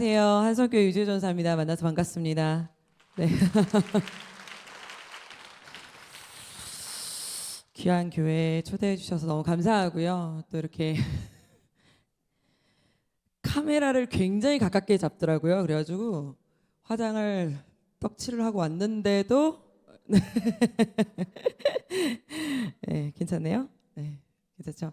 안녕하세요. 한성교회 유지혜 전사입니다. 만나서 반갑습니다. 네. 귀한 교회에 초대해 주셔서 너무 감사하고요. 또 이렇게 카메라를 굉장히 가깝게 잡더라고요. 그래가지고 화장을 떡칠을 하고 왔는데도 네, 괜찮네요. 네, 괜찮죠.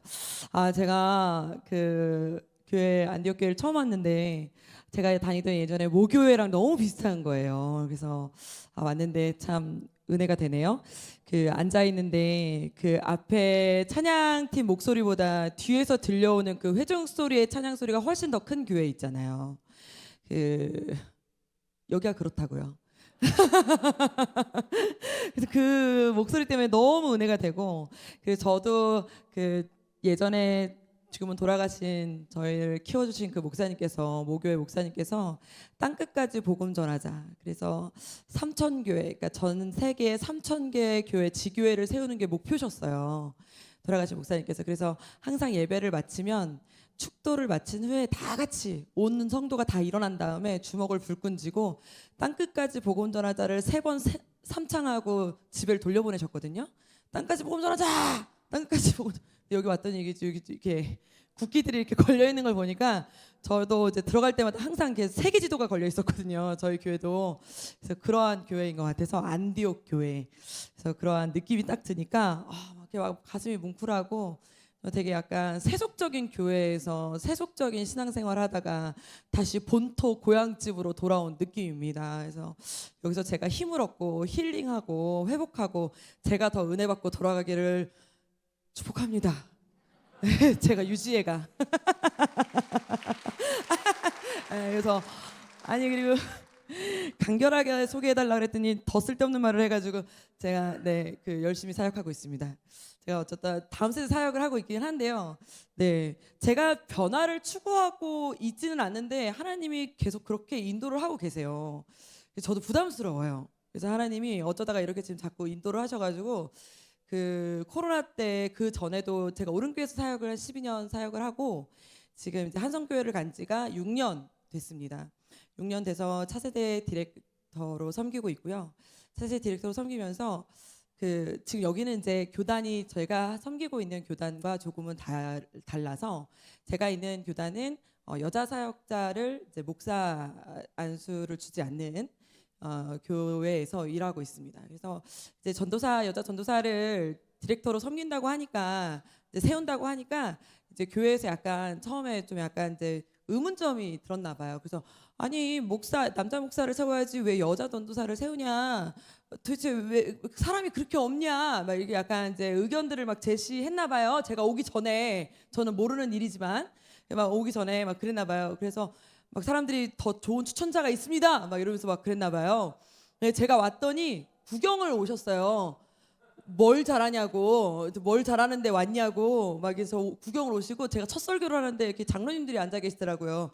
제가 그 교회 안디옥 교회를 처음 왔는데 제가 다니던 예전에 모교회랑 너무 비슷한 거예요. 그래서 왔는데 참 은혜가 되네요. 그 앉아 있는데 그 앞에 찬양팀 목소리보다 뒤에서 들려오는 그 회중 소리의 찬양 소리가 훨씬 더 큰 교회 있잖아요. 그 여기가 그렇다고요. 그래서 그 목소리 때문에 너무 은혜가 되고, 그래서 저도 그 예전에 지금은 돌아가신 저희를 키워주신 그 목사님께서, 모교회 목사님께서 땅끝까지 복음 전하자, 그래서 3,000교회, 그러니까 전 세계 3,000개의 교회 지교회를 세우는 게 목표셨어요, 돌아가신 목사님께서. 그래서 항상 예배를 마치면 축도를 마친 후에 다 같이 온 성도가 다 일어난 다음에 주먹을 불끈 쥐고 땅끝까지 복음 전하자를 3번 삼창하고 집에를 돌려보내셨거든요. 땅까지 복음 전하자, 땅끝까지 복음. 여기 왔더니 여기 이렇게 국기들이 이렇게 걸려 있는 걸 보니까 저도 이제 들어갈 때마다 항상 이렇게 세계 지도가 걸려 있었거든요. 저희 교회도. 그래서 그러한 교회인 것 같아서 안디옥 교회. 그래서 그러한 느낌이 딱 드니까 막 이렇게 막 가슴이 뭉클하고, 되게 약간 세속적인 교회에서 세속적인 신앙생활 하다가 다시 본토 고향집으로 돌아온 느낌입니다. 그래서 여기서 제가 힘을 얻고 힐링하고 회복하고 제가 더 은혜 받고 돌아가기를 축복합니다. 제가 유지혜가. 그래서 그리고 간결하게 소개해달라 그랬더니 더 쓸데없는 말을 해가지고 제가 그 열심히 사역하고 있습니다. 제가 어쨌든 다음 세대 사역을 하고 있긴 한데요. 제가 변화를 추구하고 있지는 않는데 하나님이 계속 그렇게 인도를 하고 계세요. 저도 부담스러워요. 그래서 하나님이 어쩌다가 이렇게 지금 자꾸 인도를 하셔가지고, 그 코로나 때 그 전에도 제가 오른교회에서 사역을 12년 사역을 하고, 지금 이제 한성교회를 간 지가 6년 됐습니다. 6년 돼서 차세대 디렉터로 섬기고 있고요. 차세대 디렉터로 섬기면서 지금 여기는 이제 교단이 저희가 섬기고 있는 교단과 조금은 달라서, 제가 있는 교단은 여자 사역자를 이제 목사 안수를 주지 않는 교회에서 일하고 있습니다. 그래서 이제 여자 전도사를 디렉터로 섬긴다고 하니까, 이제 세운다고 하니까 이제 교회에서 약간 처음에 좀 약간 이제 의문점이 들었나 봐요. 그래서 아니 남자 목사를 세워야지 왜 여자 전도사를 세우냐, 도대체 왜 사람이 그렇게 없냐, 막 이게 약간 이제 의견들을 막 제시했나 봐요. 제가 오기 전에, 저는 모르는 일이지만 막 오기 전에 막 그랬나 봐요. 그래서 막 사람들이 더 좋은 추천자가 있습니다 막 이러면서 막 그랬나 봐요. 제가 왔더니 구경을 오셨어요. 뭘 잘하냐고, 뭘 잘하는데 왔냐고 막 해서 구경을 오시고, 제가 첫 설교를 하는데 이렇게 장로님들이 앉아 계시더라고요.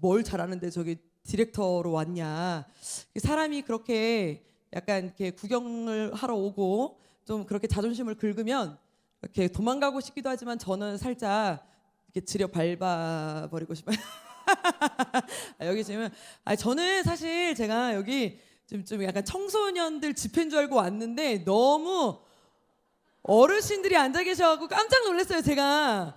뭘 잘하는데 저기 디렉터로 왔냐. 사람이 그렇게 약간 이렇게 구경을 하러 오고 좀 그렇게 자존심을 긁으면 이렇게 도망가고 싶기도 하지만, 저는 살짝 이렇게 지려 밟아버리고 싶어요. 여기 지금 저는 사실 제가 여기 좀 약간 청소년들 집회인 줄 알고 왔는데 너무 어르신들이 앉아 계셔갖고 깜짝 놀랐어요. 제가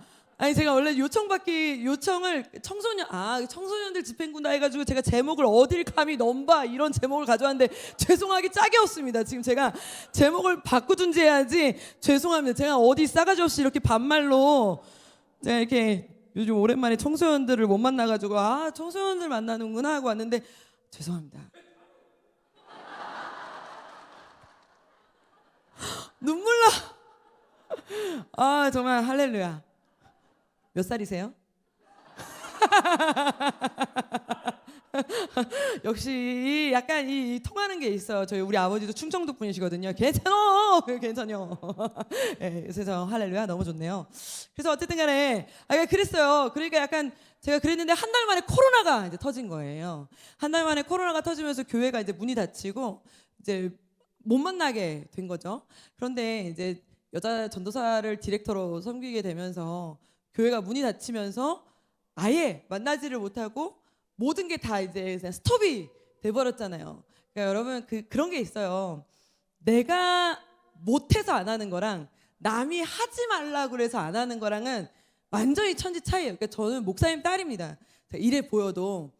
원래 요청을 청소년들 집회인구나 해가지고 제가 제목을 어딜 감히 넘봐 이런 제목을 가져왔는데 죄송하게 짝이 없습니다. 지금 제가 제목을 바꾸든지 해야지. 죄송합니다. 제가 어디 싸가지 없이 이렇게 반말로 제가 이렇게 요즘 오랜만에 청소년들을 못 만나가지고 청소년들 만나는구나 하고 왔는데 죄송합니다. 눈물 나. 정말 할렐루야. 몇 살이세요? 역시 약간 이 통하는 게 있어요. 우리 아버지도 충청도 분이시거든요. 괜찮어, 괜찮요. 그래서 할렐루야, 너무 좋네요. 그래서 어쨌든 간에 그랬어요. 그러니까 약간 제가 그랬는데 한 달 만에 코로나가 이제 터진 거예요. 한 달 만에 코로나가 터지면서 교회가 이제 문이 닫히고 이제 못 만나게 된 거죠. 그런데 이제 여자 전도사를 디렉터로 섬기게 되면서 교회가 문이 닫히면서 아예 만나지를 못하고 모든 게 다 이제 그냥 스톱이 돼버렸잖아요. 그러니까 여러분 그런 게 있어요. 내가 못해서 안 하는 거랑 남이 하지 말라고 그래서 안 하는 거랑은 완전히 천지 차이예요. 그러니까 저는 목사님 딸입니다. 제가 이래 보여도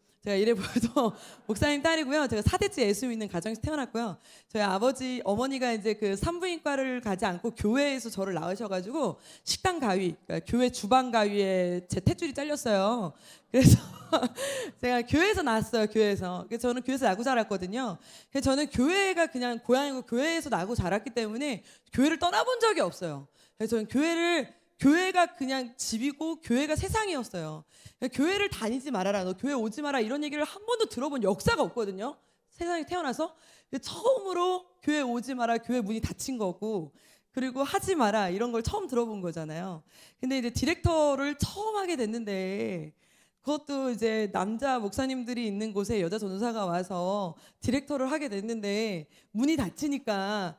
목사님 딸이고요. 제가 4대째 예수 믿는 가정에서 태어났고요. 저희 아버지 어머니가 이제 그 산부인과를 가지 않고 교회에서 저를 낳으셔가지고 식당 가위, 그러니까 교회 주방 가위에 제 탯줄이 잘렸어요. 그래서 제가 교회에서 낳았어요. 교회에서. 그래서 저는 교회에서 나고 자랐거든요. 그래서 저는 교회가 그냥 고향이고 교회에서 나고 자랐기 때문에 교회를 떠나본 적이 없어요. 그래서 저는 교회가 그냥 집이고 교회가 세상이었어요. 교회를 다니지 말아라, 너 교회 오지 마라 이런 얘기를 한 번도 들어본 역사가 없거든요. 세상에 태어나서. 처음으로 교회 오지 마라, 교회 문이 닫힌 거고, 그리고 하지 마라 이런 걸 처음 들어본 거잖아요. 근데 이제 디렉터를 처음 하게 됐는데, 그것도 이제 남자 목사님들이 있는 곳에 여자 전도사가 와서 디렉터를 하게 됐는데 문이 닫히니까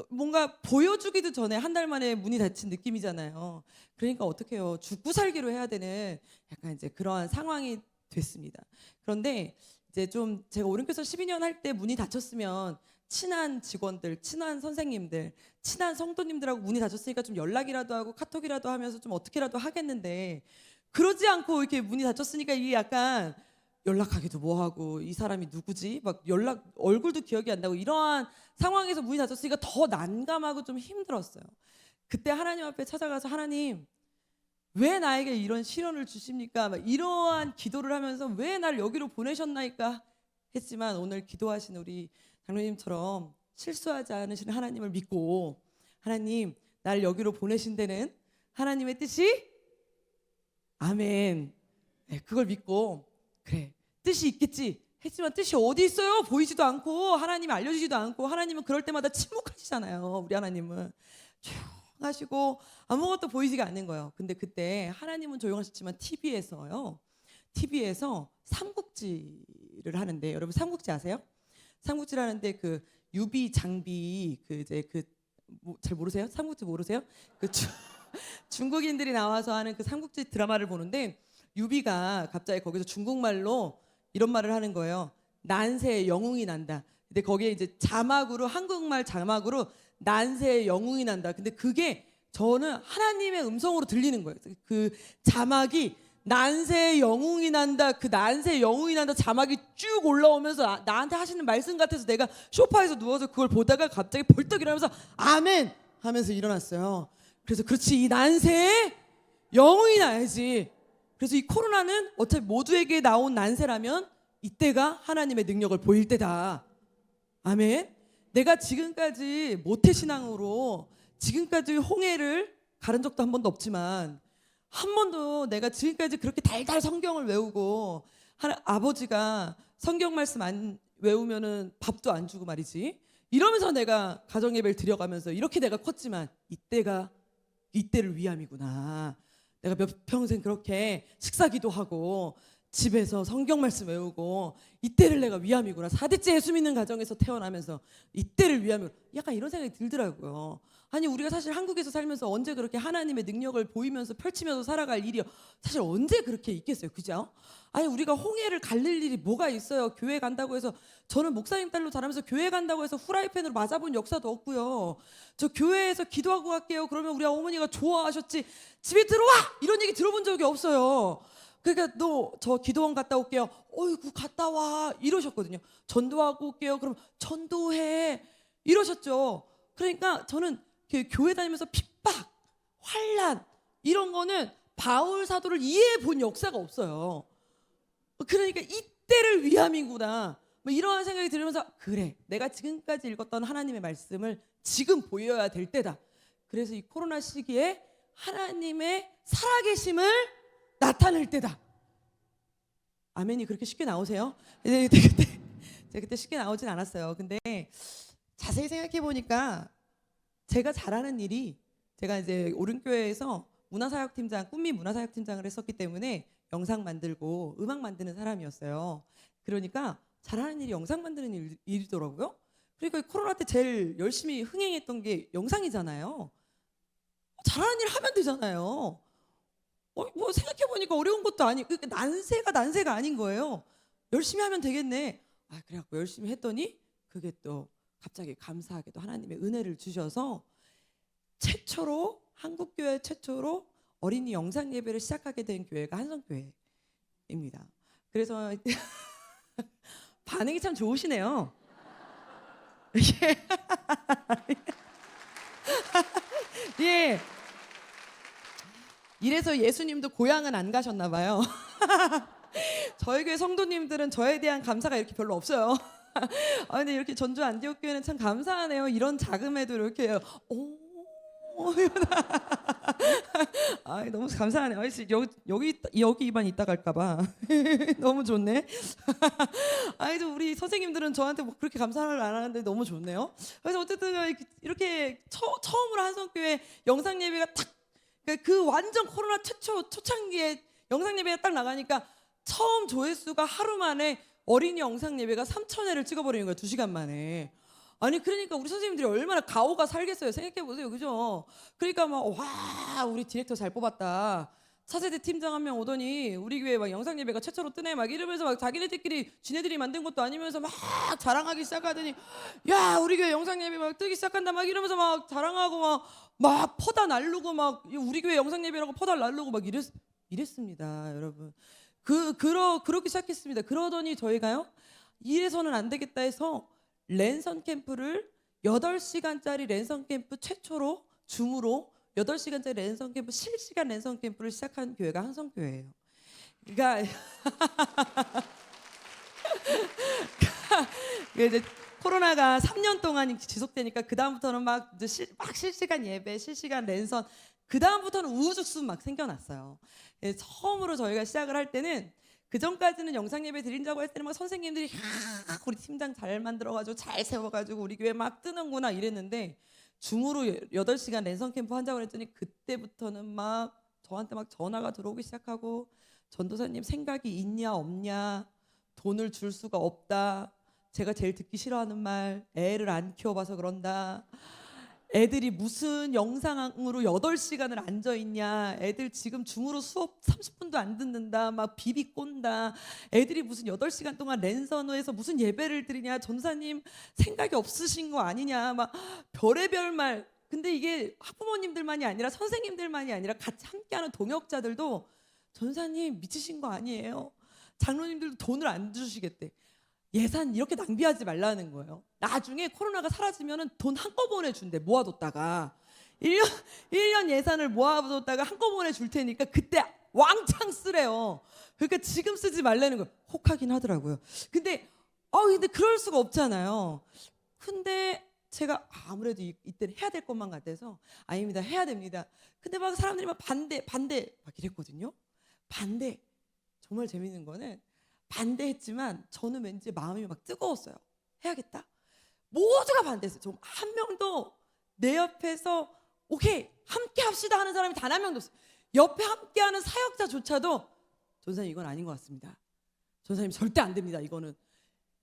뭔가 보여주기도 전에 한 달 만에 문이 닫힌 느낌이잖아요. 그러니까 어떡해요. 죽고 살기로 해야 되는 약간 이제 그러한 상황이 됐습니다. 그런데 이제 좀 제가 오른교에서 12년 할 때 문이 닫혔으면 친한 직원들, 친한 선생님들, 친한 성도님들하고 문이 닫혔으니까 좀 연락이라도 하고 카톡이라도 하면서 좀 어떻게라도 하겠는데, 그러지 않고 이렇게 문이 닫혔으니까 이게 약간 연락하기도 뭐하고, 이 사람이 누구지? 막 연락 얼굴도 기억이 안 나고, 이러한 상황에서 문이 닫혔으니까 더 난감하고 좀 힘들었어요. 그때 하나님 앞에 찾아가서, 하나님 왜 나에게 이런 시련을 주십니까? 막 이러한 기도를 하면서 왜 날 여기로 보내셨나이까 했지만, 오늘 기도하신 우리 장로님처럼 실수하지 않으시는 하나님을 믿고, 하나님 날 여기로 보내신 데는 하나님의 뜻이 아멘. 네, 그걸 믿고 그래 뜻이 있겠지 했지만 뜻이 어디 있어요? 보이지도 않고 하나님이 알려주지도 않고, 하나님은 그럴 때마다 침묵하시잖아요. 우리 하나님은 조용하시고 아무것도 보이지가 않는 거예요. 근데 그때 하나님은 조용하셨지만 TV에서 삼국지를 하는데, 여러분 삼국지 아세요? 삼국지를 하는데 그 유비 장비 잘 모르세요? 삼국지 모르세요? 중국인들이 나와서 하는 그 삼국지 드라마를 보는데, 유비가 갑자기 거기서 중국말로 이런 말을 하는 거예요. 난세의 영웅이 난다. 근데 거기에 이제 자막으로, 한국말 자막으로 난세의 영웅이 난다. 근데 그게 저는 하나님의 음성으로 들리는 거예요. 그 자막이 난세의 영웅이 난다, 그 난세의 영웅이 난다 자막이 쭉 올라오면서 나한테 하시는 말씀 같아서 내가 소파에서 누워서 그걸 보다가 갑자기 벌떡 일어나면서 아멘 하면서 일어났어요. 그래서 그렇지, 이 난세의 영웅이 나야지. 그래서 이 코로나는 어차피 모두에게 나온 난세라면 이때가 하나님의 능력을 보일 때다. 아멘. 내가 지금까지 모태신앙으로 지금까지 홍해를 가른 적도 한 번도 없지만, 한 번도 내가 지금까지 그렇게 달달 성경을 외우고, 아버지가 성경 말씀 안 외우면은 밥도 안 주고 말이지, 이러면서 내가 가정예배를 드려가면서 이렇게 내가 컸지만, 이때를 위함이구나. 내가 몇 평생 그렇게 식사기도 하고 집에서 성경 말씀 외우고, 이때를 내가 위함이구나. 4대째 예수 믿는 가정에서 태어나면서 이때를 위함이구나. 약간 이런 생각이 들더라고요. 아니, 우리가 사실 한국에서 살면서 언제 그렇게 하나님의 능력을 보이면서 펼치면서 살아갈 일이 사실 언제 그렇게 있겠어요, 그죠? 아니, 우리가 홍해를 갈릴 일이 뭐가 있어요. 교회 간다고 해서, 저는 목사님 딸로 자라면서 교회 간다고 해서 후라이팬으로 맞아본 역사도 없고요. 저 교회에서 기도하고 갈게요 그러면 우리 어머니가 좋아하셨지, 집에 들어와 이런 얘기 들어본 적이 없어요. 그러니까 너 저 기도원 갔다 올게요. 어이구 갔다 와 이러셨거든요. 전도하고 올게요. 그럼 전도해 이러셨죠. 그러니까 저는 교회 다니면서 핍박, 환난 이런 거는 바울 사도를 이해해 본 역사가 없어요. 그러니까 이때를 위함이구나, 뭐 이러한 생각이 들으면서, 그래 내가 지금까지 읽었던 하나님의 말씀을 지금 보여야 될 때다. 그래서 이 코로나 시기에 하나님의 살아계심을 나타낼 때다. 아멘이 그렇게 쉽게 나오세요? 제가 그때 쉽게 나오진 않았어요. 근데 자세히 생각해 보니까 제가 잘하는 일이, 제가 이제 오른교회에서 문화사역팀장, 꿈미 문화사역팀장을 했었기 때문에 영상 만들고 음악 만드는 사람이었어요. 그러니까 잘하는 일이 영상 만드는 일이더라고요. 그러니까 코로나 때 제일 열심히 흥행했던 게 영상이잖아요. 잘하는 일 하면 되잖아요. 뭐 생각해보니까 어려운 것도 아니고, 난세가 아닌 거예요. 열심히 하면 되겠네. 그래갖고 열심히 했더니 그게 또 갑자기 감사하게도 하나님의 은혜를 주셔서 최초로 한국교회 최초로 어린이 영상 예배를 시작하게 된 교회가 한성교회입니다. 그래서 반응이 참 좋으시네요. 예. 이래서 예수님도 고향은 안 가셨나 봐요. 저희 교회 성도님들은 저에 대한 감사가 이렇게 별로 없어요. 근데 이렇게 전주 안디옥 교회는 참 감사하네요. 이런 자금에도 이렇게 너무 감사하네요. 여기 입안 이따 갈까봐 너무 좋네. 또 우리 선생님들은 저한테 뭐 그렇게 감사를 안 하는데 너무 좋네요. 그래서 어쨌든 이렇게 처음으로 한성교회 영상 예배가 딱 그 완전 코로나 초창기에 영상 예배가 딱 나가니까 처음 조회수가 하루 만에 어린이 영상 예배가 3,000회를 찍어버리는 거예요. 2시간 만에. 그러니까 우리 선생님들이 얼마나 가오가 살겠어요. 생각해보세요. 그죠? 그러니까 와 우리 디렉터 잘 뽑았다. 차세대 팀장 한 명 오더니 우리 교회 막 영상 예배가 최초로 뜨네 막 이러면서 막 자기네들끼리 지네들이 만든 것도 아니면서 막 자랑하기 시작하더니 야 우리 교회 영상 예배 막 뜨기 시작한다 막 이러면서 막 자랑하고 막 퍼다 날르고 막 우리 교회 영상 예배라고 퍼다 날르고 막 이랬습니다, 여러분. 그렇게 시작했습니다. 그러더니 저희가요 이래서는 안 되겠다 해서 랜선 캠프를 8시간짜리 랜선 캠프 최초로 줌으로 8시간짜리 랜선 캠프 실시간 랜선 캠프를 시작한 교회가 한성교회예요. 그러니까 이제 코로나가 3년 동안 지속되니까 그 다음부터는 막 실시간 예배, 실시간 랜선, 그 다음부터는 우후죽순 막 생겨났어요. 처음으로 저희가 시작을 할 때는 그 전까지는 영상 예배 드린다고 할 때는 막 선생님들이 우리 팀장 잘 만들어가지고 잘 세워가지고 우리 교회 막 뜨는구나 이랬는데 줌으로 8시간 랜선 캠프 한다고 했더니 그때부터는 막 저한테 막 전화가 들어오기 시작하고 전도사님 생각이 있냐 없냐, 돈을 줄 수가 없다, 제가 제일 듣기 싫어하는 말 애를 안 키워봐서 그런다, 애들이 무슨 영상으로 8시간을 앉아있냐, 애들 지금 줌으로 수업 30분도 안 듣는다, 막 비비 꼰다, 애들이 무슨 8시간 동안 랜선호에서 무슨 예배를 드리냐, 전사님 생각이 없으신 거 아니냐, 막 별의별 말. 근데 이게 학부모님들만이 아니라 선생님들만이 아니라 같이 함께하는 동역자들도 전사님 미치신 거 아니에요, 장로님들도 돈을 안 주시겠대, 예산 이렇게 낭비하지 말라는 거예요. 나중에 코로나가 사라지면 돈 한꺼번에 준대. 모아뒀다가 1년 예산을 모아뒀다가 한꺼번에 줄 테니까 그때 왕창 쓰래요. 그러니까 지금 쓰지 말라는 거예요. 혹하긴 하더라고요. 근데 그럴 수가 없잖아요. 근데 제가 아무래도 이때는 해야 될 것만 같아서 아닙니다, 해야 됩니다. 근데 막 사람들이 막 반대 막 이랬거든요. 반대. 정말 재밌는 거는 반대했지만 저는 왠지 마음이 막 뜨거웠어요. 해야겠다. 모두가 반대했어요. 좀 한 명도 내 옆에서 오케이 함께 합시다 하는 사람이 단 한 명도 없어요. 옆에 함께하는 사역자조차도 전사님 이건 아닌 것 같습니다, 전사님 절대 안 됩니다, 이거는.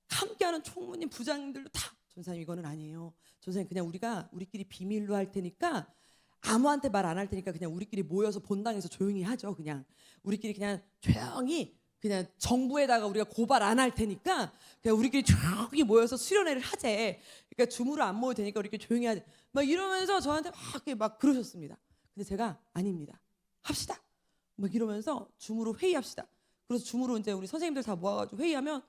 함께하는 총무님 부장님들도 다 전사님 이거는 아니에요, 전사님 그냥 우리끼리 비밀로 할 테니까 아무한테 말 안 할 테니까 그냥 우리끼리 모여서 본당에서 조용히 하죠. 그냥 우리끼리 그냥 조용히 그냥 정부에다가 우리가 고발 안 할 테니까 그냥 우리끼리 조용히 모여서 수련회를 하재. 그러니까 줌으로 안 모여도 되니까 우리끼리 조용히 하재. 막 이러면서 저한테 막 그러셨습니다. 근데 제가 아닙니다, 합시다. 막 이러면서 줌으로 회의합시다. 그래서 줌으로 이제 우리 선생님들 다 모아가지고 회의하면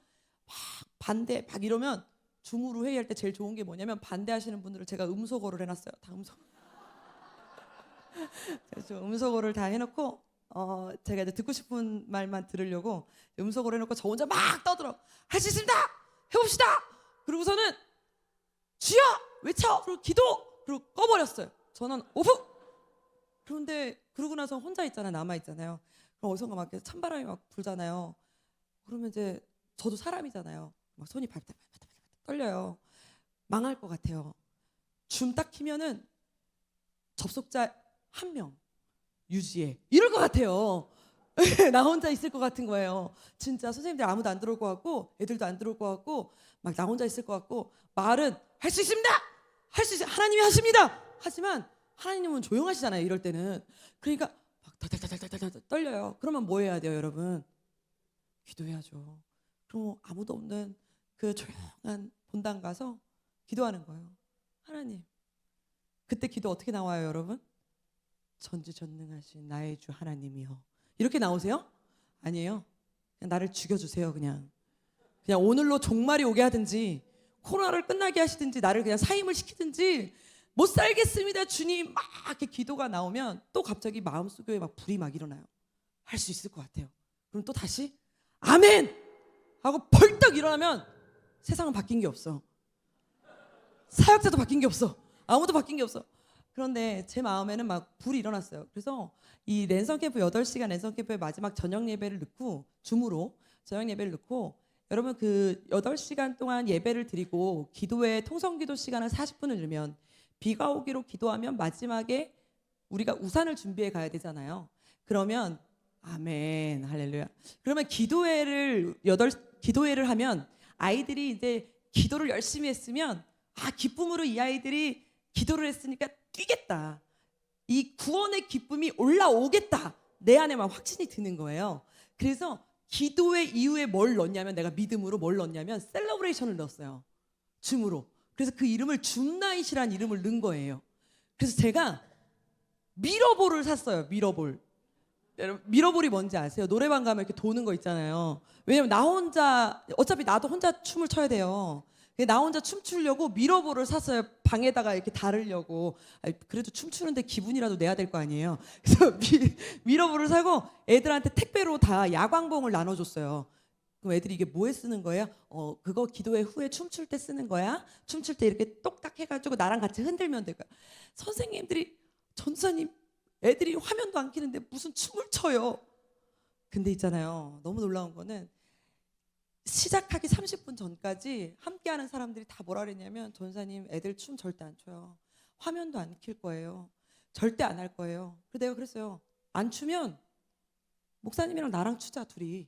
막 반대 막 이러면 줌으로 회의할 때 제일 좋은 게 뭐냐면 반대하시는 분들을 제가 음소거를 해놨어요. 다 그래서 음소거를 다 해놓고 제가 이제 듣고 싶은 말만 들으려고 음소거를 해놓고 저 혼자 막 떠들어. 할 수 있습니다, 해봅시다. 그러고서는 주여 외쳐, 그리고 기도, 그리고 꺼버렸어요. 전원 오프. 그런데 그러고 나서 혼자 있잖아요, 남아 있잖아요. 그럼 어디선가 막 찬바람이 막 불잖아요. 그러면 이제 저도 사람이잖아요. 막 손이 발발 떨려요. 망할 것 같아요. 줌 딱 키면은 접속자 1명 유지해 이럴 것 같아요. 나 혼자 있을 것 같은 거예요. 진짜 선생님들 아무도 안 들어올 것 같고 애들도 안 들어올 것 같고 막 나 혼자 있을 것 같고 말은 할 수 있습니다, 할 수 있어, 하나님이 하십니다. 하지만 하나님은 조용하시잖아요, 이럴 때는. 그러니까 막 달달달달달달 떨려요. 그러면 뭐 해야 돼요, 여러분? 기도해야죠. 그럼 아무도 없는 그 조용한 본당 가서 기도하는 거예요. 하나님. 그때 기도 어떻게 나와요, 여러분? 전지전능하신 나의 주 하나님이여. 이렇게 나오세요? 아니에요. 그냥 나를 죽여주세요. 그냥 오늘로 종말이 오게 하든지 코로나를 끝나게 하시든지 나를 그냥 사임을 시키든지 못 살겠습니다 주님, 막 이렇게 기도가 나오면 또 갑자기 마음속에 막 불이 막 일어나요. 할 수 있을 것 같아요. 그럼 또 다시 아멘 하고 벌떡 일어나면 세상은 바뀐 게 없어. 사역자도 바뀐 게 없어. 아무도 바뀐 게 없어. 그런데 제 마음에는 막 불이 일어났어요. 그래서 이 랜선 캠프 8시간 랜선 캠프의 마지막 저녁 예배를 넣고 줌으로 저녁 예배를 넣고 여러분 그 8시간 동안 예배를 드리고 기도회 통성기도 시간을 40분을 넣으면 비가 오기로 기도하면 마지막에 우리가 우산을 준비해 가야 되잖아요. 그러면 아멘 할렐루야. 그러면 기도회를 하면 아이들이 이제 기도를 열심히 했으면 기쁨으로 이 아이들이 기도를 했으니까 뛰겠다. 이 구원의 기쁨이 올라오겠다. 내 안에 막 확신이 드는 거예요. 그래서 기도회 이후에 뭘 넣냐면 내가 믿음으로 뭘 넣냐면 셀러브레이션을 넣었어요. 줌으로. 그래서 그 이름을 줌나잇이라는 이름을 넣은 거예요. 그래서 제가 미러볼을 샀어요. 미러볼. 여러분 미러볼이 뭔지 아세요? 노래방 가면 이렇게 도는 거 있잖아요. 왜냐면 나 혼자 어차피 나도 혼자 춤을 춰야 돼요. 나 혼자 춤추려고 미러볼을 샀어요. 방에다가 이렇게 달으려고. 그래도 춤추는데 기분이라도 내야 될 거 아니에요. 그래서 미러볼을 사고 애들한테 택배로 다 야광봉을 나눠줬어요. 그럼 애들이 이게 뭐에 쓰는 거예요? 그거 기도회 후에 춤출 때 쓰는 거야. 춤출 때 이렇게 똑딱 해가지고 나랑 같이 흔들면 될 거야. 선생님들이 전사님 애들이 화면도 안 켜는데 무슨 춤을 춰요. 근데 있잖아요. 너무 놀라운 거는 시작하기 30분 전까지 함께하는 사람들이 다 뭐라 그랬냐면 전사님 애들 춤 절대 안 춰요. 화면도 안 켤 거예요. 절대 안 할 거예요. 그래서 내가 그랬어요. 안 추면 목사님이랑 나랑 추자 둘이.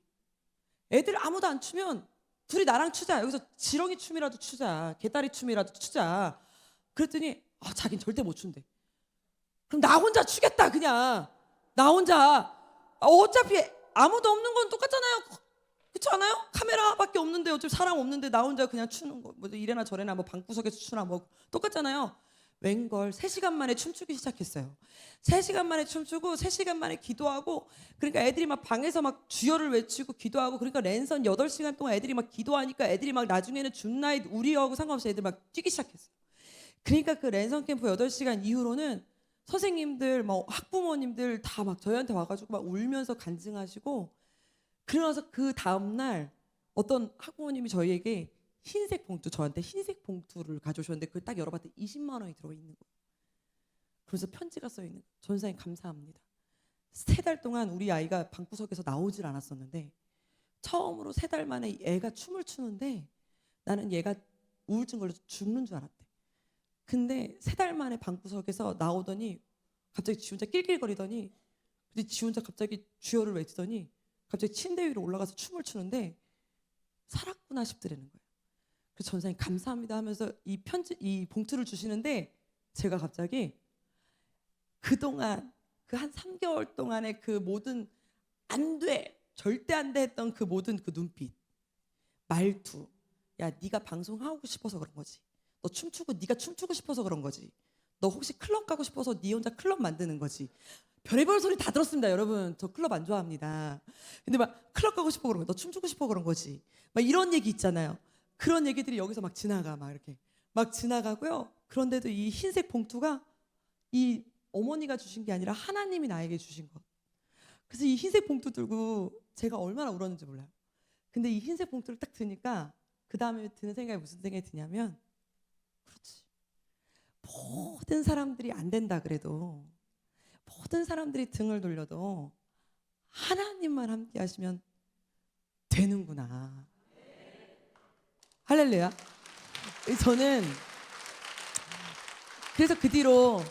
애들 아무도 안 추면 둘이 나랑 추자. 여기서 지렁이 춤이라도 추자. 개다리 춤이라도 추자. 그랬더니 자긴 절대 못 춘대. 그럼 나 혼자 추겠다 그냥. 나 혼자. 어차피 아무도 없는 건 똑같잖아요. 그렇지 않아요? 카메라밖에 없는데 어차피 사람 없는데 나 혼자 그냥 추는 거. 뭐 이래나 저래나 뭐 방구석에서 추나 뭐 똑같잖아요. 웬걸 3시간 만에 춤추기 시작했어요. 3시간 만에 춤추고 3시간 만에 기도하고 그러니까 애들이 막 방에서 막 주여를 외치고 기도하고 그러니까 랜선 8시간 동안 애들이 막 기도하니까 애들이 막 나중에는 줌나잇 우리하고 상관없이 애들 막 뛰기 시작했어요. 그러니까 그 랜선 캠프 8시간 이후로는 선생님들 뭐 학부모님들 다 막 저희한테 와가지고 막 울면서 간증하시고 그러면서 그 다음날 어떤 학부모님이 저희에게 흰색 봉투 저한테 흰색 봉투를 가져오셨는데 그걸 딱 열어봤더니 20만 원이 들어있는 거예요. 그래서 편지가 써있는 거예요. 전사님 감사합니다. 3달 동안 우리 아이가 방구석에서 나오질 않았었는데 처음으로 3달 만에 애가 춤을 추는데 나는 얘가 우울증 걸려서 죽는 줄 알았대. 근데 3달 만에 방구석에서 나오더니 갑자기 지 혼자 낄낄거리더니 지 혼자 갑자기 주여를 외치더니 갑자기 침대 위로 올라가서 춤을 추는데 살았구나 싶더라는 거예요. 그래서 전사님 감사합니다 하면서 이 봉투를 주시는데 제가 갑자기 그동안 그 한 3개월 동안의 그 모든 안 돼, 절대 안 돼 했던 그 모든 그 눈빛, 말투, 야 네가 방송하고 싶어서 그런 거지. 너 춤추고 네가 춤추고 싶어서 그런 거지. 너 혹시 클럽 가고 싶어서 네 혼자 클럽 만드는 거지. 별의별 소리 다 들었습니다, 여러분. 저 클럽 안 좋아합니다. 근데 막 클럽 가고 싶어 그런 거, 너 춤추고 싶어 그런 거지. 막 이런 얘기 있잖아요. 그런 얘기들이 여기서 막 지나가, 막 이렇게 막 지나가고요. 그런데도 이 흰색 봉투가 이 어머니가 주신 게 아니라 하나님이 나에게 주신 것. 그래서 이 흰색 봉투 들고 제가 얼마나 울었는지 몰라요. 근데 이 흰색 봉투를 딱 드니까 그 다음에 드는 생각이 무슨 생각이 드냐면, 그렇지. 모든 사람들이 안 된다 그래도, 모든 사람들이 등을 돌려도 하나님만 함께 하시면 되는구나. 할렐루야. 저는 그래서 그 뒤로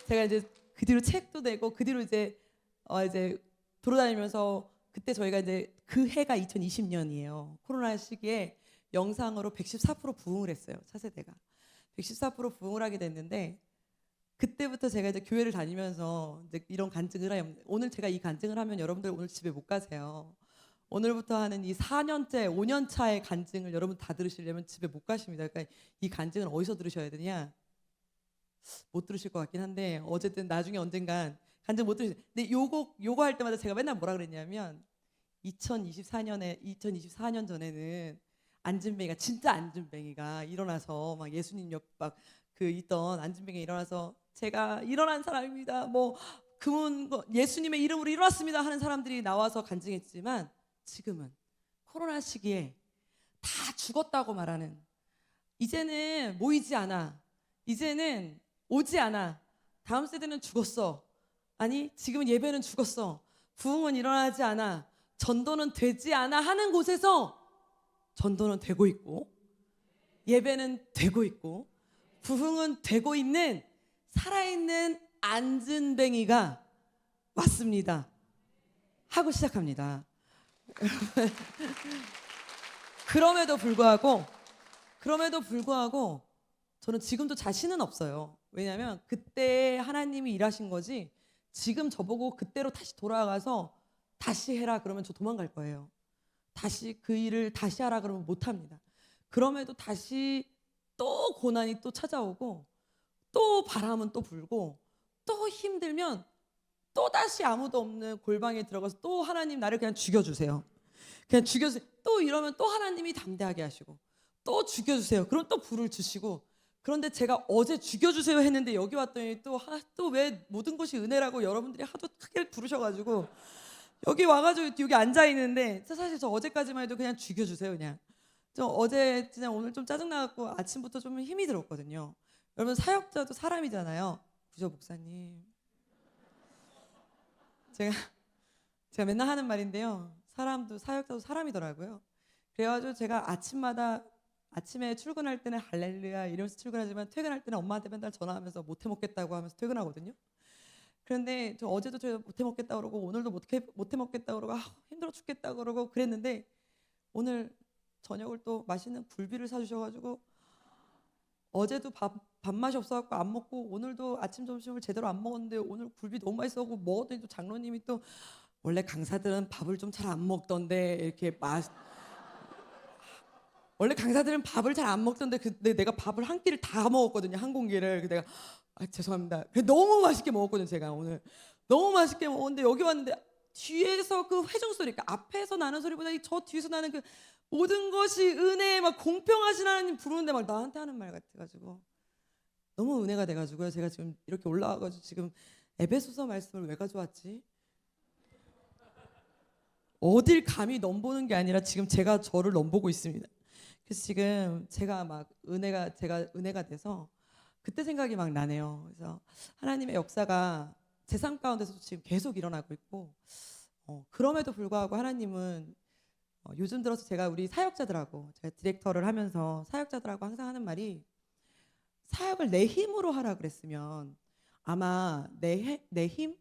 제가 이제 그 뒤로 책도 내고 그 뒤로 이제 돌아다니면서 그때 저희가 이제 그 해가 2020년이에요. 코로나 시기에 영상으로 114% 부흥을 했어요. 차세대가 114% 부흥을 하게 됐는데 그때부터 제가 이제 교회를 다니면서 이제 이런 간증을 해요. 오늘 제가 이 간증을 하면 여러분들 오늘 집에 못 가세요. 오늘부터 하는 이 4년째, 5년 차의 간증을 여러분 다 들으시려면 집에 못 가십니다. 그러니까 이 간증은 어디서 들으셔야 되냐? 못 들으실 것 같긴 한데 어쨌든 나중에 언젠간 간증 못 들으실. 근데 요거 할 때마다 제가 맨날 뭐라 그랬냐면 2024년 전에는 안진뱅이가 진짜 안진뱅이가 일어나서 막 예수님 옆 막 그 있던 안진뱅이 일어나서 제가 일어난 사람입니다. 뭐 그분 예수님의 이름으로 일어났습니다 하는 사람들이 나와서 간증했지만 지금은 코로나 시기에 다 죽었다고 말하는 이제는 모이지 않아. 이제는 오지 않아. 다음 세대는 죽었어. 아니 지금은 예배는 죽었어. 부흥은 일어나지 않아. 전도는 되지 않아 하는 곳에서 전도는 되고 있고 예배는 되고 있고 부흥은 되고 있는 살아있는 안진뱅이가 왔습니다 하고 시작합니다. 그럼에도 불구하고 저는 지금도 자신은 없어요. 왜냐하면 그때 하나님이 일하신 거지 지금 저보고 그때로 다시 돌아가서 다시 해라 그러면 저 도망갈 거예요. 다시 그 일을 다시 하라 그러면 못합니다. 그럼에도 다시 또 고난이 또 찾아오고 또 바람은 또 불고 또 힘들면 또 다시 아무도 없는 골방에 들어가서 또 하나님 나를 그냥 죽여주세요. 그냥 죽여주세요. 또 이러면 또 하나님이 담대하게 하시고 또 죽여주세요. 그럼 또 불을 주시고 그런데 제가 어제 죽여주세요 했는데 여기 왔더니 또 왜 모든 것이 은혜라고 여러분들이 하도 크게 부르셔가지고 여기 와가지고 여기 앉아 있는데 사실 저 어제까지만 해도 그냥 죽여주세요. 그냥 저 어제 진짜 오늘 좀 짜증나갖고 아침부터 좀 힘이 들었거든요. 여러분 사역자도 사람이잖아요. 그죠 목사님? 제가 맨날 하는 말인데요. 사역자도 사람이더라고요. 그래가지고 제가 아침에 출근할 때는 할렐루야 이러면서 출근하지만 퇴근할 때는 엄마한테 맨날 전화하면서 못해 먹겠다고 하면서 퇴근하거든요. 그런데 저 어제도 저 못해 먹겠다 그러고 오늘도 못해 먹겠다 그러고 힘들어 죽겠다 그러고 그랬는데 오늘 저녁을 또 맛있는 굴비를 사주셔가지고 어제도 밥맛이 없어갖고 안 먹고 오늘도 아침 점심을 제대로 안 먹었는데 오늘 굴비 너무 맛있어갖고 먹었더니 또 장로님이 또 원래 강사들은 밥을 좀 잘 안 먹던데 이렇게 원래 강사들은 밥을 잘 안 먹던데 근데 내가 밥을 한 끼를 다 먹었거든요. 한 공기를. 내가 죄송합니다. 너무 맛있게 먹었거든요. 제가 오늘 너무 맛있게 먹었는데 여기 왔는데 뒤에서 그 회중 소리, 그러니까 앞에서 나는 소리보다 저 뒤에서 나는 그 모든 것이 은혜 막 공평하신 하나님 부르는데 막 나한테 하는 말 같아가지고 너무 은혜가 돼가지고요. 제가 지금 이렇게 올라와가지고 지금 에베소서 말씀을 왜 가져왔지? 어딜 감히 넘보는 게 아니라 지금 제가 저를 넘보고 있습니다. 그래서 지금 제가 은혜가 돼서 그때 생각이 막 나네요. 그래서 하나님의 역사가 제 삶 가운데서 지금 계속 일어나고 있고 그럼에도 불구하고 하나님은 요즘 들어서 제가 우리 사역자들하고 제가 디렉터를 하면서 사역자들하고 항상 하는 말이 사역을 내 힘으로 하라 그랬으면 아마 내 힘,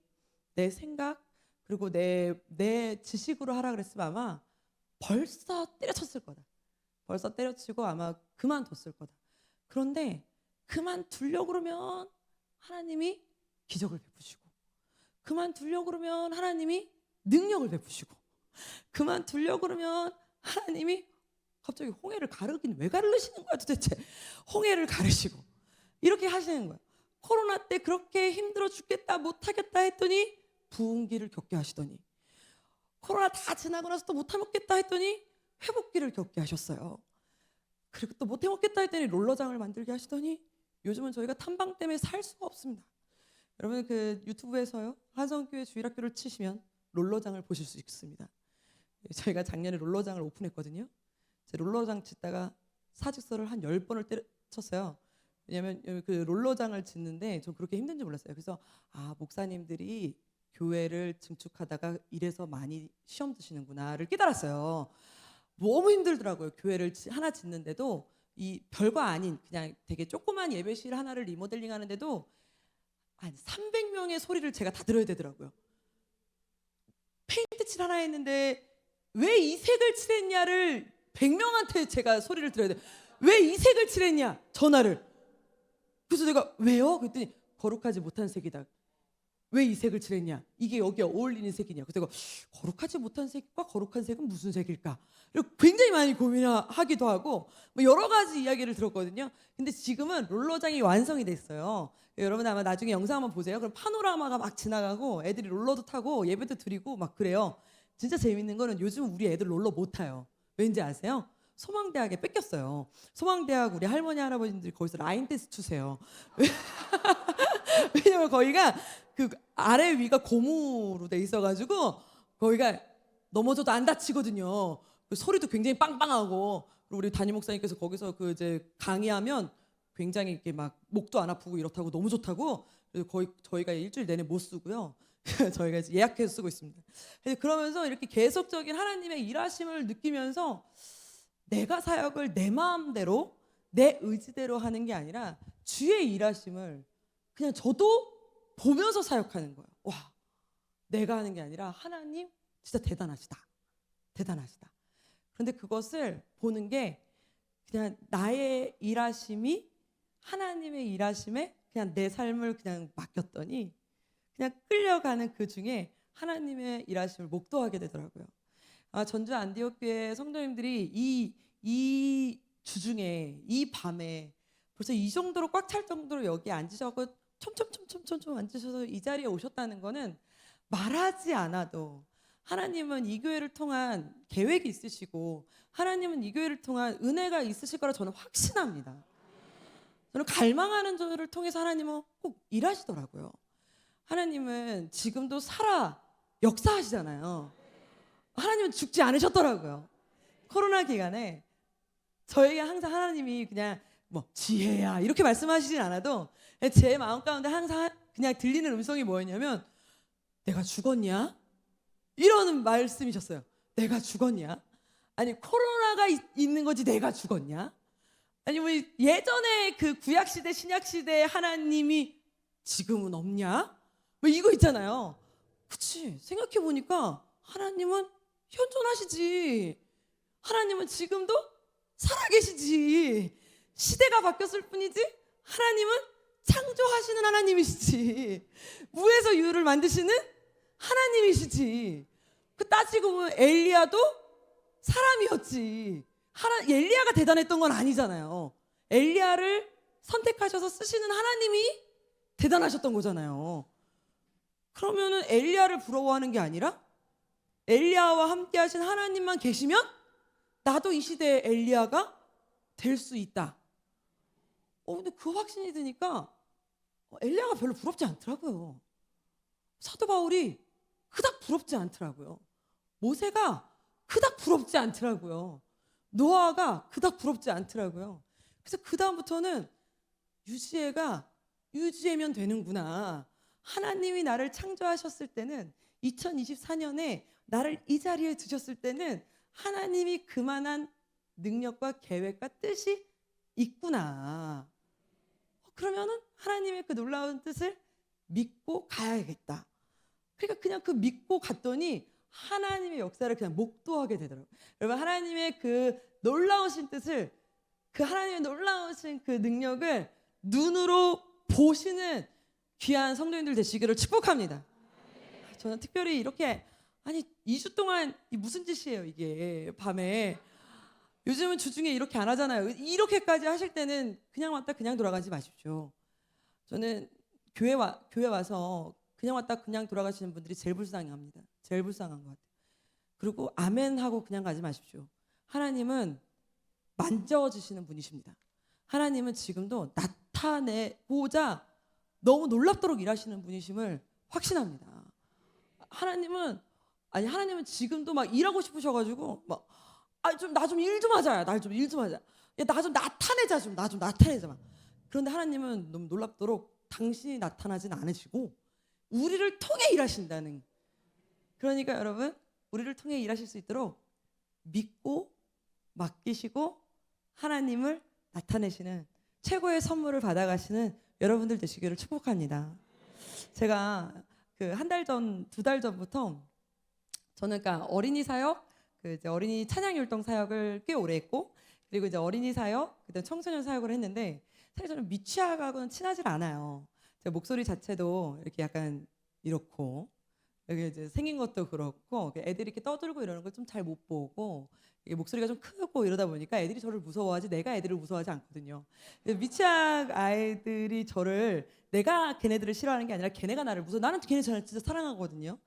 내 생각 그리고 내 지식으로 하라 그랬으면 아마 벌써 때려쳤을 거다. 벌써 때려치고 아마 그만뒀을 거다. 그런데 그만두려고 그러면 하나님이 기적을 베푸시고 그만두려고 그러면 하나님이 능력을 베푸시고 그만두려고 그러면 하나님이 갑자기 홍해를 가르긴 왜 가르시는 거야 도대체. 홍해를 가르시고 이렇게 하시는 거야. 코로나 때 그렇게 힘들어 죽겠다 못하겠다 했더니 부흥기를 겪게 하시더니 코로나 다 지나고 나서 또 못하겠다 했더니 회복기를 겪게 하셨어요. 그리고 또 못해먹겠다 했더니 롤러장을 만들게 하시더니 요즘은 저희가 탐방 때문에 살 수가 없습니다. 여러분 그 유튜브에서요 한성교회 주일학교를 치시면 롤러장을 보실 수 있습니다. 저희가 작년에 롤러장을 오픈했거든요. 제 롤러장 짓다가 사직서를 한 10번을 때려쳤어요. 왜냐하면 그 롤러장을 짓는데 저 그렇게 힘든지 몰랐어요. 그래서 목사님들이 교회를 증축하다가 이래서 많이 시험 드시는구나를 깨달았어요. 너무 힘들더라고요. 교회를 하나 짓는데도 이 별거 아닌 그냥 되게 조그만 예배실 하나를 리모델링 하는데도 한 300명의 소리를 제가 다 들어야 되더라고요. 페인트 칠 하나 했는데 왜 이 색을 칠했냐를 100명한테 제가 소리를 들어야 돼. 왜 이 색을 칠했냐 전화를. 그래서 내가 왜요? 그랬더니 거룩하지 못한 색이다. 왜 이 색을 칠했냐? 이게 여기에 어울리는 색이냐? 그래서 내가 거룩하지 못한 색과 거룩한 색은 무슨 색일까? 그리고 굉장히 많이 고민하기도 하고 뭐 여러 가지 이야기를 들었거든요. 근데 지금은 롤러장이 완성이 됐어요. 여러분 아마 나중에 영상 한번 보세요. 그럼 파노라마가 막 지나가고 애들이 롤러도 타고 예배도 드리고 막 그래요. 진짜 재밌는 거는 요즘 우리 애들 롤러 못 타요. 왠지 아세요? 소망대학에 뺏겼어요. 소망대학 우리 할머니 할아버지들이 거기서 라인 댄스 추세요. 왜냐면 거기가 그 아래 위가 고무로 돼 있어가지고 거기가 넘어져도 안 다치거든요. 그 소리도 굉장히 빵빵하고 그리고 우리 담임 목사님께서 거기서 그 이제 강의하면 굉장히 이렇게 막 목도 안 아프고 이렇다고 너무 좋다고 그래서 거의 저희가 일주일 내내 못 쓰고요. 저희가 이제 예약해서 쓰고 있습니다. 그러면서 이렇게 계속적인 하나님의 일하심을 느끼면서 내가 사역을 내 마음대로 내 의지대로 하는 게 아니라 주의 일하심을 그냥 저도 보면서 사역하는 거예요. 와, 내가 하는 게 아니라 하나님 진짜 대단하시다. 대단하시다. 그런데 그것을 보는 게 그냥 나의 일하심이 하나님의 일하심에 그냥 내 삶을 그냥 맡겼더니 그냥 끌려가는 그 중에 하나님의 일하심을 목도하게 되더라고요. 전주 안디옥교회 성도님들이 이 주중에 이 밤에 벌써 이 정도로 꽉 찰 정도로 여기 앉으셔서 촘촘 앉으셔서 이 자리에 오셨다는 거는 말하지 않아도 하나님은 이 교회를 통한 계획이 있으시고 하나님은 이 교회를 통한 은혜가 있으실 거라 저는 확신합니다. 저는 갈망하는 저를 통해서 하나님은 꼭 일하시더라고요. 하나님은 지금도 살아 역사하시잖아요. 하나님은 죽지 않으셨더라고요. 코로나 기간에 저에게 항상 하나님이 그냥 뭐 지혜야 이렇게 말씀하시진 않아도 제 마음 가운데 항상 그냥 들리는 음성이 뭐였냐면 내가 죽었냐? 이런 말씀이셨어요. 내가 죽었냐? 아니 코로나가 있는 거지 내가 죽었냐? 아니 뭐 예전에 그 구약시대 신약시대 하나님이 지금은 없냐? 뭐 이거 있잖아요. 그치 생각해보니까 하나님은 현존하시지. 하나님은 지금도 살아계시지. 시대가 바뀌었을 뿐이지 하나님은 창조하시는 하나님이시지. 무에서 유를 만드시는 하나님이시지. 그 따지고 보면 엘리야도 사람이었지. 엘리야가 대단했던 건 아니잖아요. 엘리야를 선택하셔서 쓰시는 하나님이 대단하셨던 거잖아요. 그러면은 엘리야를 부러워하는 게 아니라 엘리야와 함께 하신 하나님만 계시면 나도 이 시대의 엘리야가 될 수 있다. 근데 그 확신이 드니까 엘리야가 별로 부럽지 않더라고요. 사도 바울이 그닥 부럽지 않더라고요. 모세가 그닥 부럽지 않더라고요. 노아가 그닥 부럽지 않더라고요. 그래서 그 다음부터는 유지애면 되는구나. 하나님이 나를 창조하셨을 때는 2024년에 나를 이 자리에 두셨을 때는 하나님이 그만한 능력과 계획과 뜻이 있구나. 그러면은 하나님의 그 놀라운 뜻을 믿고 가야겠다. 그러니까 그냥 그 믿고 갔더니 하나님의 역사를 그냥 목도하게 되더라고요. 여러분 하나님의 그 놀라우신 뜻을 그 하나님의 놀라우신 그 능력을 눈으로 보시는 귀한 성도님들 되시기를 축복합니다. 저는 특별히 이렇게 2주 동안 이 무슨 짓이에요 이게 밤에. 요즘은 주중에 이렇게 안 하잖아요. 이렇게까지 하실 때는 그냥 왔다 그냥 돌아가지 마십시오. 저는 교회 와서 그냥 왔다 그냥 돌아가시는 분들이 제일 불쌍합니다. 제일 불쌍한 것 같아요. 그리고 아멘 하고 그냥 가지 마십시오. 하나님은 만져주시는 분이십니다. 하나님은 지금도 나타내고자 너무 놀랍도록 일하시는 분이심을 확신합니다. 하나님은 지금도 막 일하고 싶으셔가지고 나 좀 일 좀 하자. 나 좀 일 좀 하자. 야, 나 좀 나타내자. 나 좀 나타내자. 그런데 하나님은 너무 놀랍도록 당신이 나타나진 않으시고 우리를 통해 일하신다는. 그러니까 여러분 우리를 통해 일하실 수 있도록 믿고 맡기시고 하나님을 나타내시는 최고의 선물을 받아가시는 여러분들 되시기를 축복합니다. 제가 그 두 달 전부터 저는 그러니까 어린이 사역, 이제 어린이 찬양 율동 사역을 꽤 오래 했고, 그리고 이제 어린이 사역, 그다음 청소년 사역을 했는데 사실 저는 미취학하고는 친하질 않아요. 제 목소리 자체도 이렇게 약간 이렇고 여기 이제 생긴 것도 그렇고 애들이 이렇게 떠들고 이러는 걸 좀 잘 못 보고 이게 목소리가 좀 크고 이러다 보니까 애들이 저를 무서워하지 내가 애들을 무서워하지 않거든요. 미취학 아이들이 저를 내가 걔네들을 싫어하는 게 아니라 걔네가 나를 무서워. 나는 걔네 진짜 사랑하거든요.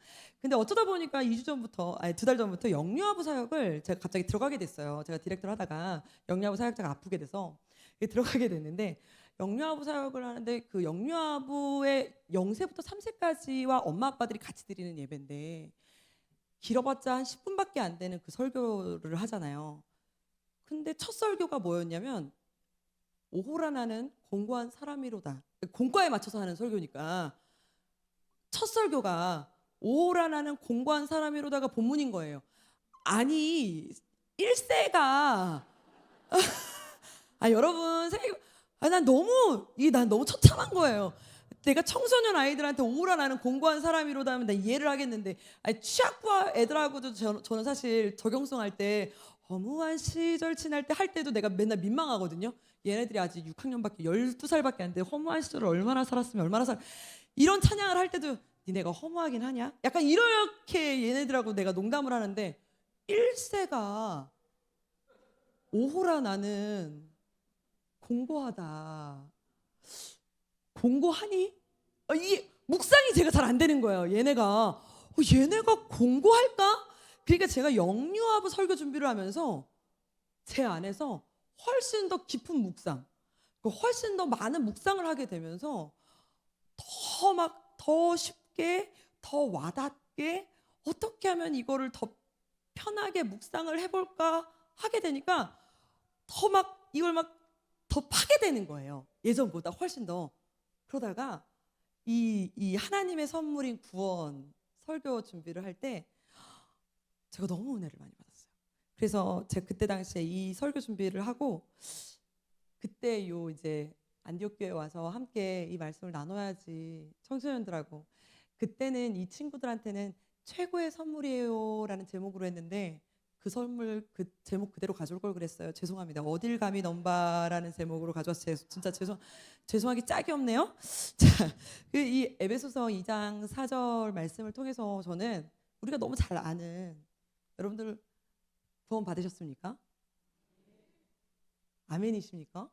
근데 어쩌다 보니까 2주 전부터 아니 2달 전부터 영유아부 사역을 제가 갑자기 들어가게 됐어요. 제가 디렉터를 하다가 영유아부 사역자가 아프게 돼서 들어가게 됐는데 영유아부 사역을 하는데 그 영유아부의 0세부터 3세까지와 엄마 아빠들이 같이 드리는 예배인데 길어봤자 한 10분밖에 안 되는 그 설교를 하잖아요. 근데 첫 설교가 뭐였냐면 오호라 나는 공고한 사람이로다. 공과에 맞춰서 하는 설교니까 첫 설교가 오호라 나는 공고한 사람이로다가 본문인 거예요. 아니 1세가 여러분 난 너무 처참한 거예요. 내가 청소년 아이들한테 오라 나는 공부한 사람이로다 하면 나 이해를 하겠는데 취학부 애들하고도 저는 사실 적용성 할 때 허무한 시절 지날 때 할 때도 내가 맨날 민망하거든요. 얘네들이 아직 6학년밖에 12살밖에 안 돼. 허무한 시절을 얼마나 살았으면 이런 찬양을 할 때도 니네가 허무하긴 하냐? 약간 이렇게 얘네들하고 내가 농담을 하는데 1세가 오호라 나는 공고하다. 공고하니? 이 묵상이 제가 잘 안 되는 거예요. 얘네가 공고할까? 그러니까 제가 영유아부 설교 준비를 하면서 제 안에서 훨씬 더 깊은 묵상, 훨씬 더 많은 묵상을 하게 되면서 더 쉽게, 더 와닿게 어떻게 하면 이거를 더 편하게 묵상을 해볼까 하게 되니까 이걸 더 파게 되는 거예요. 예전보다 훨씬 더. 그러다가 이 하나님의 선물인 구원 설교 준비를 할 때 제가 너무 은혜를 많이 받았어요. 그래서 제가 그때 당시에 이 설교 준비를 하고 그때 이제 안디옥 교회 와서 함께 이 말씀을 나눠야지 청소년들하고 그때는 이 친구들한테는 최고의 선물이에요라는 제목으로 했는데 그 선물 그 제목 그대로 가져올 걸 그랬어요. 죄송합니다. 어딜 감히 넘바라는 제목으로 가져왔어요. 진짜 죄송하기 짝이 없네요. 자, 이 에베소서 2장 4절 말씀을 통해서 저는 우리가 너무 잘 아는 여러분들 구원 받으셨습니까? 아멘이십니까?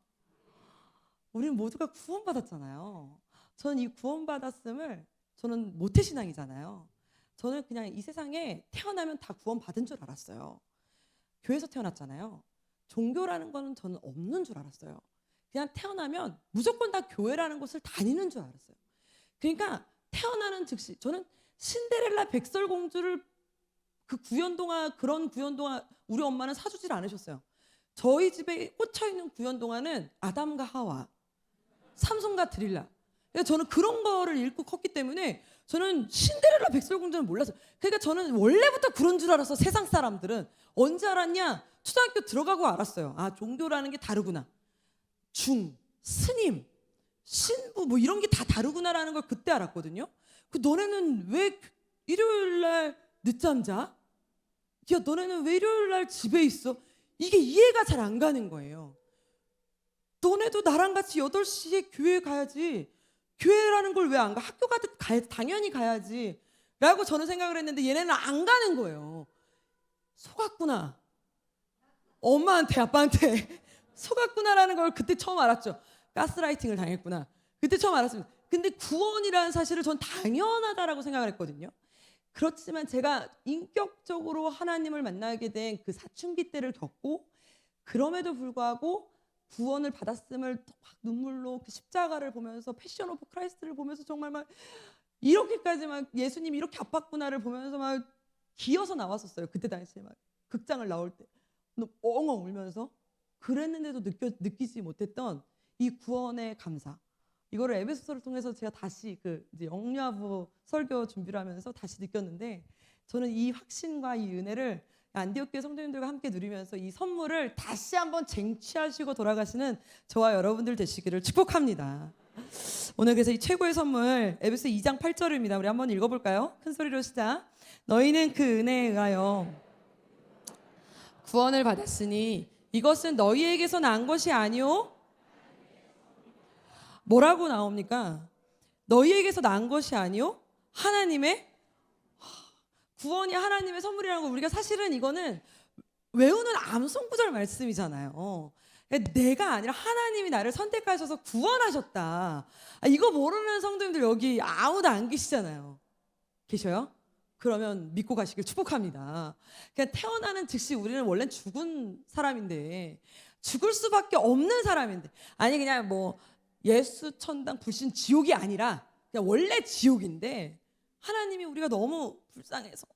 우리는 모두가 구원 받았잖아요. 저는 이 구원 받았음을 저는 모태신앙이잖아요. 저는 그냥 이 세상에 태어나면 다 구원 받은 줄 알았어요. 교회에서 태어났잖아요. 종교라는 거는 저는 없는 줄 알았어요. 그냥 태어나면 무조건 다 교회라는 곳을 다니는 줄 알았어요. 그러니까 태어나는 즉시 저는 신데렐라 백설공주를 그런 구연동화 우리 엄마는 사주질 않으셨어요. 저희 집에 꽂혀있는 구연동화는 아담과 하와, 삼손과 드릴라. 그러니까 저는 그런 거를 읽고 컸기 때문에 저는 신데렐라 백설공주는 몰랐어요. 그러니까 저는 원래부터 그런 줄 알았어. 세상 사람들은. 언제 알았냐? 초등학교 들어가고 알았어요. 종교라는 게 다르구나. 스님, 신부 이런 게 다 다르구나라는 걸 그때 알았거든요. 너네는 왜 일요일 날 늦잠 자? 야, 너네는 왜 일요일 날 집에 있어? 이게 이해가 잘 안 가는 거예요. 너네도 나랑 같이 8시에 교회 가야지. 교회라는 걸 왜 안 가? 학교 가듯 당연히 가야지 라고 저는 생각을 했는데 얘네는 안 가는 거예요. 속았구나. 엄마한테 아빠한테 속았구나라는 걸 그때 처음 알았죠. 가스라이팅을 당했구나. 그때 처음 알았습니다. 근데 구원이라는 사실을 전 당연하다라고 생각을 했거든요. 그렇지만 제가 인격적으로 하나님을 만나게 된 그 사춘기 때를 겪고 그럼에도 불구하고 구원을 받았음을 막 눈물로 그 십자가를 보면서 패션 오브 크라이스트를 보면서 정말 막 이렇게까지 막 예수님이 이렇게 아팠구나를 보면서 막 기어서 나왔었어요. 그때 당시에 막 극장을 나올 때 엉엉 울면서 그랬는데도 느끼지 못했던 이 구원의 감사. 이거를 에베소서를 통해서 제가 다시 이제 영유아부 설교 준비를 하면서 다시 느꼈는데 저는 이 확신과 이 은혜를 안디옥 교회 성도님들과 함께 누리면서 이 선물을 다시 한번 쟁취하시고 돌아가시는 저와 여러분들 되시기를 축복합니다. 오늘 그래서 이 최고의 선물 에베소 2장 8절입니다. 우리 한번 읽어볼까요? 큰 소리로 시작. 너희는 그 은혜에 의하여 구원을 받았으니 이것은 너희에게서 난 것이 아니오. 뭐라고 나옵니까? 너희에게서 난 것이 아니오? 하나님의 구원이 하나님의 선물이라는 거, 우리가 사실은 이거는 외우는 암송구절 말씀이잖아요. 내가 아니라 하나님이 나를 선택하셔서 구원하셨다. 이거 모르는 성도님들 여기 아무도 안 계시잖아요. 계셔요? 그러면 믿고 가시길 축복합니다. 그냥 태어나는 즉시 우리는 원래 죽은 사람인데, 죽을 수밖에 없는 사람인데, 아니 그냥 뭐 예수 천당 불신 지옥이 아니라 그냥 원래 지옥인데, 하나님이 우리가 너무 불쌍해서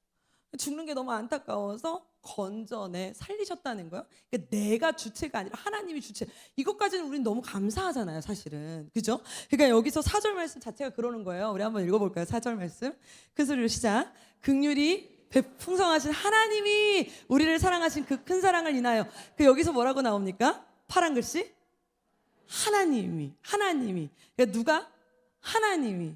죽는 게 너무 안타까워서 건져내 살리셨다는 거예요. 그러니까 내가 주체가 아니라 하나님이 주체. 이것까지는 우리는 너무 감사하잖아요, 사실은. 그죠? 그러니까 여기서 4절 말씀 자체가 그러는 거예요. 우리 한번 읽어볼까요? 4절 말씀. 큰 소리로 시작. 긍휼이 풍성하신 하나님이 우리를 사랑하신 그 큰 사랑을 인하여. 그 여기서 뭐라고 나옵니까? 파란 글씨? 하나님이. 그러니까 누가? 하나님이.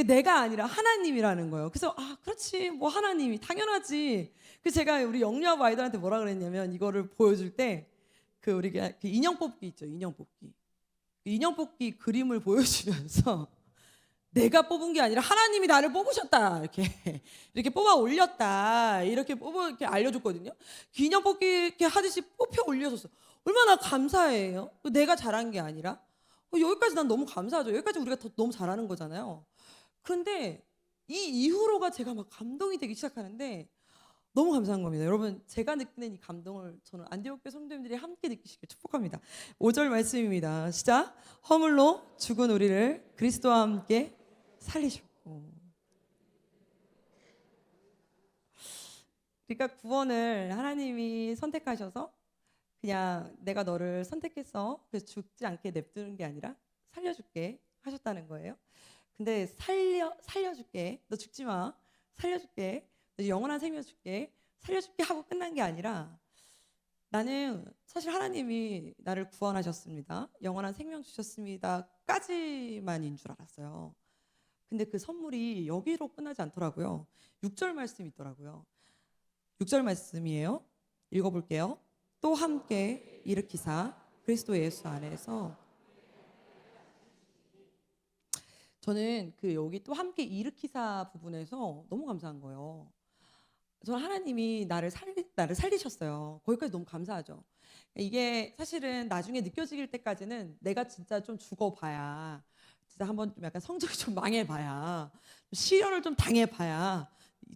내가 아니라 하나님이라는 거예요. 그래서 그렇지, 뭐 하나님이 당연하지. 그래서 제가 우리 영유아부 아이들한테 뭐라 그랬냐면, 이거를 보여줄 때 그 우리가 그 인형 뽑기 있죠, 인형 뽑기 그림을 보여주면서 내가 뽑은 게 아니라 하나님이 나를 뽑으셨다, 이렇게 뽑아 올렸다, 이렇게 알려줬거든요. 그 인형 뽑기 이렇게 하듯이 뽑혀 올려줬어. 얼마나 감사해요. 내가 잘한 게 아니라. 여기까지 난 너무 감사하죠. 여기까지 우리가 너무 잘하는 거잖아요. 그런데 이 이후로가 제가 막 감동이 되기 시작하는데 너무 감사한 겁니다. 여러분, 제가 느끼는 이 감동을 저는 안디옥교회 성도님들이 함께 느끼시길 축복합니다. 5절 말씀입니다. 시작. 허물로 죽은 우리를 그리스도와 함께 살리셨고. 그러니까 구원을 하나님이 선택하셔서 그냥 내가 너를 선택했어, 그래서 죽지 않게 냅두는 게 아니라 살려줄게 하셨다는 거예요. 근데 살려줄게, 너 죽지 마, 살려줄게, 너 영원한 생명 줄게, 살려줄게 하고 끝난 게 아니라, 나는 사실 하나님이 나를 구원하셨습니다, 영원한 생명 주셨습니다 까지만인 줄 알았어요. 근데 그 선물이 여기로 끝나지 않더라고요. 6절 말씀이 있더라고요. 6절 말씀이에요. 읽어볼게요. 또 함께 일으키사 그리스도 예수 안에서. 저는 그 여기 또 함께 일으키사 부분에서 너무 감사한 거예요. 저는 하나님이 나를 살리셨어요. 거기까지 너무 감사하죠. 이게 사실은 나중에 느껴질 때까지는 내가 진짜 좀 죽어봐야, 진짜 한번 좀 약간 성적이 좀 망해봐야, 시련을 좀 당해봐야,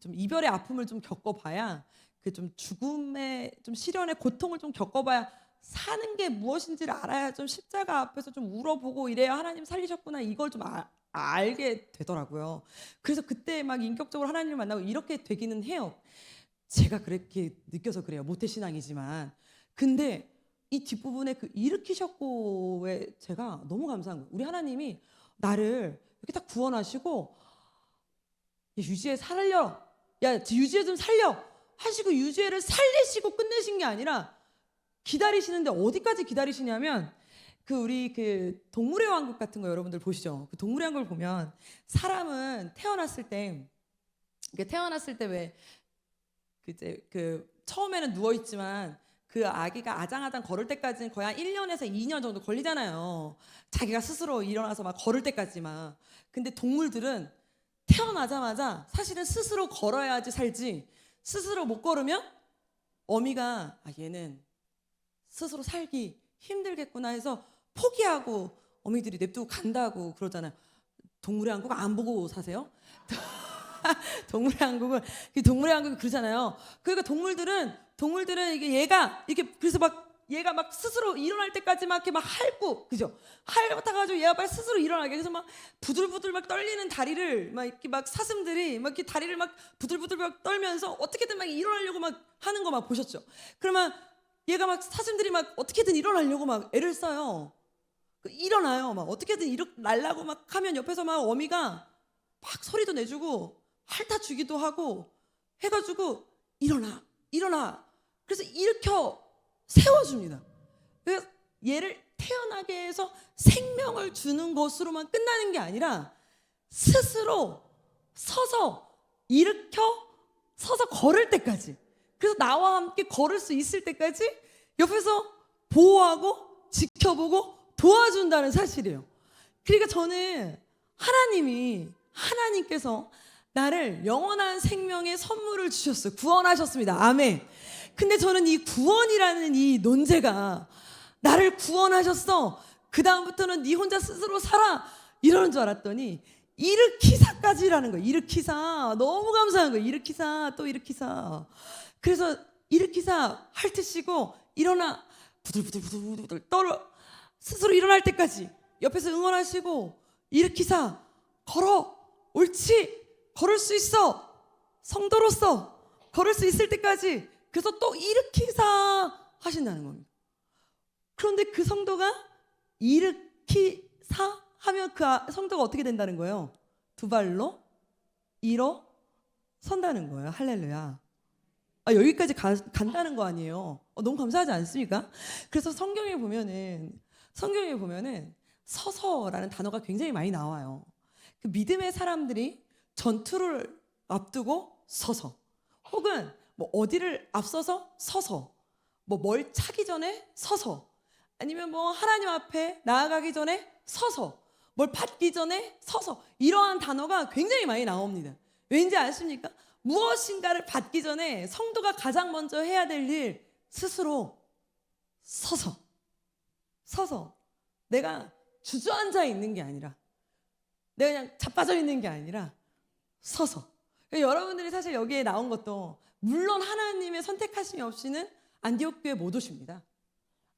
좀 이별의 아픔을 좀 겪어봐야, 그 좀 죽음의 좀 시련의 고통을 좀 겪어봐야 사는 게 무엇인지를 알아야 좀 십자가 앞에서 좀 울어보고 이래야 하나님 살리셨구나, 이걸 좀 알게 되더라고요. 그래서 그때 막 인격적으로 하나님을 만나고 이렇게 되기는 해요. 제가 그렇게 느껴서 그래요. 모태신앙이지만. 근데 이 뒷부분에 그 일으키셨고에 제가 너무 감사한 거예요. 우리 하나님이 나를 이렇게 딱 구원하시고, 유지애 살려, 야 유지애 좀 살려 하시고 유지애를 살리시고 끝내신 게 아니라 기다리시는데, 어디까지 기다리시냐면, 그 우리 그 동물의 왕국 같은 거 여러분들 보시죠. 그 동물의 왕국을 보면 사람은 태어났을 때 왜 이제 그 처음에는 누워 있지만 그 아기가 아장아장 걸을 때까지는 거의 한 1년에서 2년 정도 걸리잖아요. 자기가 스스로 일어나서 막 걸을 때까지만. 근데 동물들은 태어나자마자 사실은 스스로 걸어야지 살지, 스스로 못 걸으면 어미가 얘는 스스로 살기 힘들겠구나 해서 포기하고 어미들이 냅두고 간다고 그러잖아요. 동물의 왕국 안 보고 사세요? 동물의 왕국은 그러잖아요. 그러니까 동물들은 이게 얘가 이렇게, 그래서 얘가 막 스스로 일어날 때까지 막 이렇게 막 핥고, 그죠? 핥아가지고 얘가 빨리 스스로 일어나게. 그래서 막 부들부들 막 떨리는 다리를 막 이렇게 막 사슴들이 막 이렇게 다리를 막 부들부들 막 떨면서 어떻게든 막 일어나려고 막 하는 거 막 보셨죠? 그러면 얘가 막 사슴들이 막 어떻게든 일어나려고 막 애를 써요. 일어나요. 막 어떻게든 일어나려고 막 하면 옆에서 막 어미가 막 소리도 내주고 핥아주기도 하고 해가지고 일어나. 그래서 일으켜 세워줍니다. 그래서 얘를 태어나게 해서 생명을 주는 것으로만 끝나는 게 아니라 스스로 서서 걸을 때까지, 그래서 나와 함께 걸을 수 있을 때까지 옆에서 보호하고 지켜보고 도와준다는 사실이에요. 그러니까 저는 하나님께서 나를 영원한 생명의 선물을 주셨어요. 구원하셨습니다. 아멘. 근데 저는 이 구원이라는 이 논제가 나를 구원하셨어. 그 다음부터는 네 혼자 스스로 살아. 이러는 줄 알았더니 일으키사까지라는 거예요. 일으키사. 너무 감사한 거예요. 일으키사 또 일으키사. 그래서 일으키사 핥으시고 일어나 부들부들 떨어 스스로 일어날 때까지 옆에서 응원하시고 일으키사 걸어 옳지 걸을 수 있어 성도로서 걸을 수 있을 때까지 그래서 또 일으키사 하신다는 겁니다. 그런데 그 성도가 일으키사 하면 그 성도가 어떻게 된다는 거예요? 두 발로 일어 선다는 거예요. 할렐루야. 여기까지 간다는 거 아니에요. 너무 감사하지 않습니까? 그래서 성경에 보면은 서서라는 단어가 굉장히 많이 나와요. 그 믿음의 사람들이 전투를 앞두고 서서, 혹은 뭐 어디를 앞서서 서서, 뭐 뭘 차기 전에 서서, 아니면 뭐 하나님 앞에 나아가기 전에 서서, 뭘 받기 전에 서서, 이러한 단어가 굉장히 많이 나옵니다. 왠지 아십니까? 무엇인가를 받기 전에 성도가 가장 먼저 해야 될 일, 스스로 서서 내가 주저앉아 있는 게 아니라, 내가 그냥 자빠져 있는 게 아니라 서서. 여러분들이 사실 여기에 나온 것도 물론 하나님의 선택하심이 없이는 안디옥 교회 못 오십니다.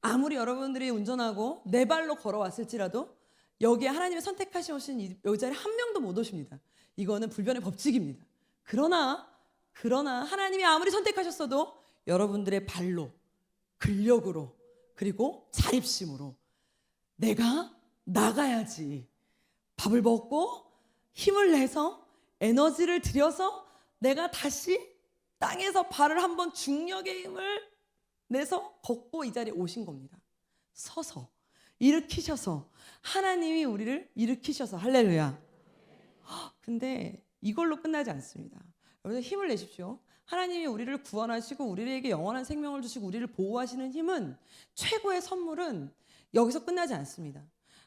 아무리 여러분들이 운전하고 네 발로 걸어왔을지라도 여기에 하나님의 선택하심 없이는 여기 자리에 한 명도 못 오십니다. 이거는 불변의 법칙입니다. 그러나 하나님이 아무리 선택하셨어도 여러분들의 발로, 근력으로, 그리고 자립심으로 내가 나가야지. 밥을 먹고 힘을 내서 에너지를 들여서 내가 다시 땅에서 발을 한번 중력의 힘을 내서 걷고 이 자리에 오신 겁니다. 서서 일으키셔서 하나님이 우리를 일으키셔서 할렐루야. 근데 이걸로 끝나지 않습니다. 여러분 힘을 내십시오. 하나님이 우리를 구원하시고 우리에게 영원한 생명을 주시고 우리를 보호하시는 힘은, 최고의 선물은 여기서 끝나지 않습니다.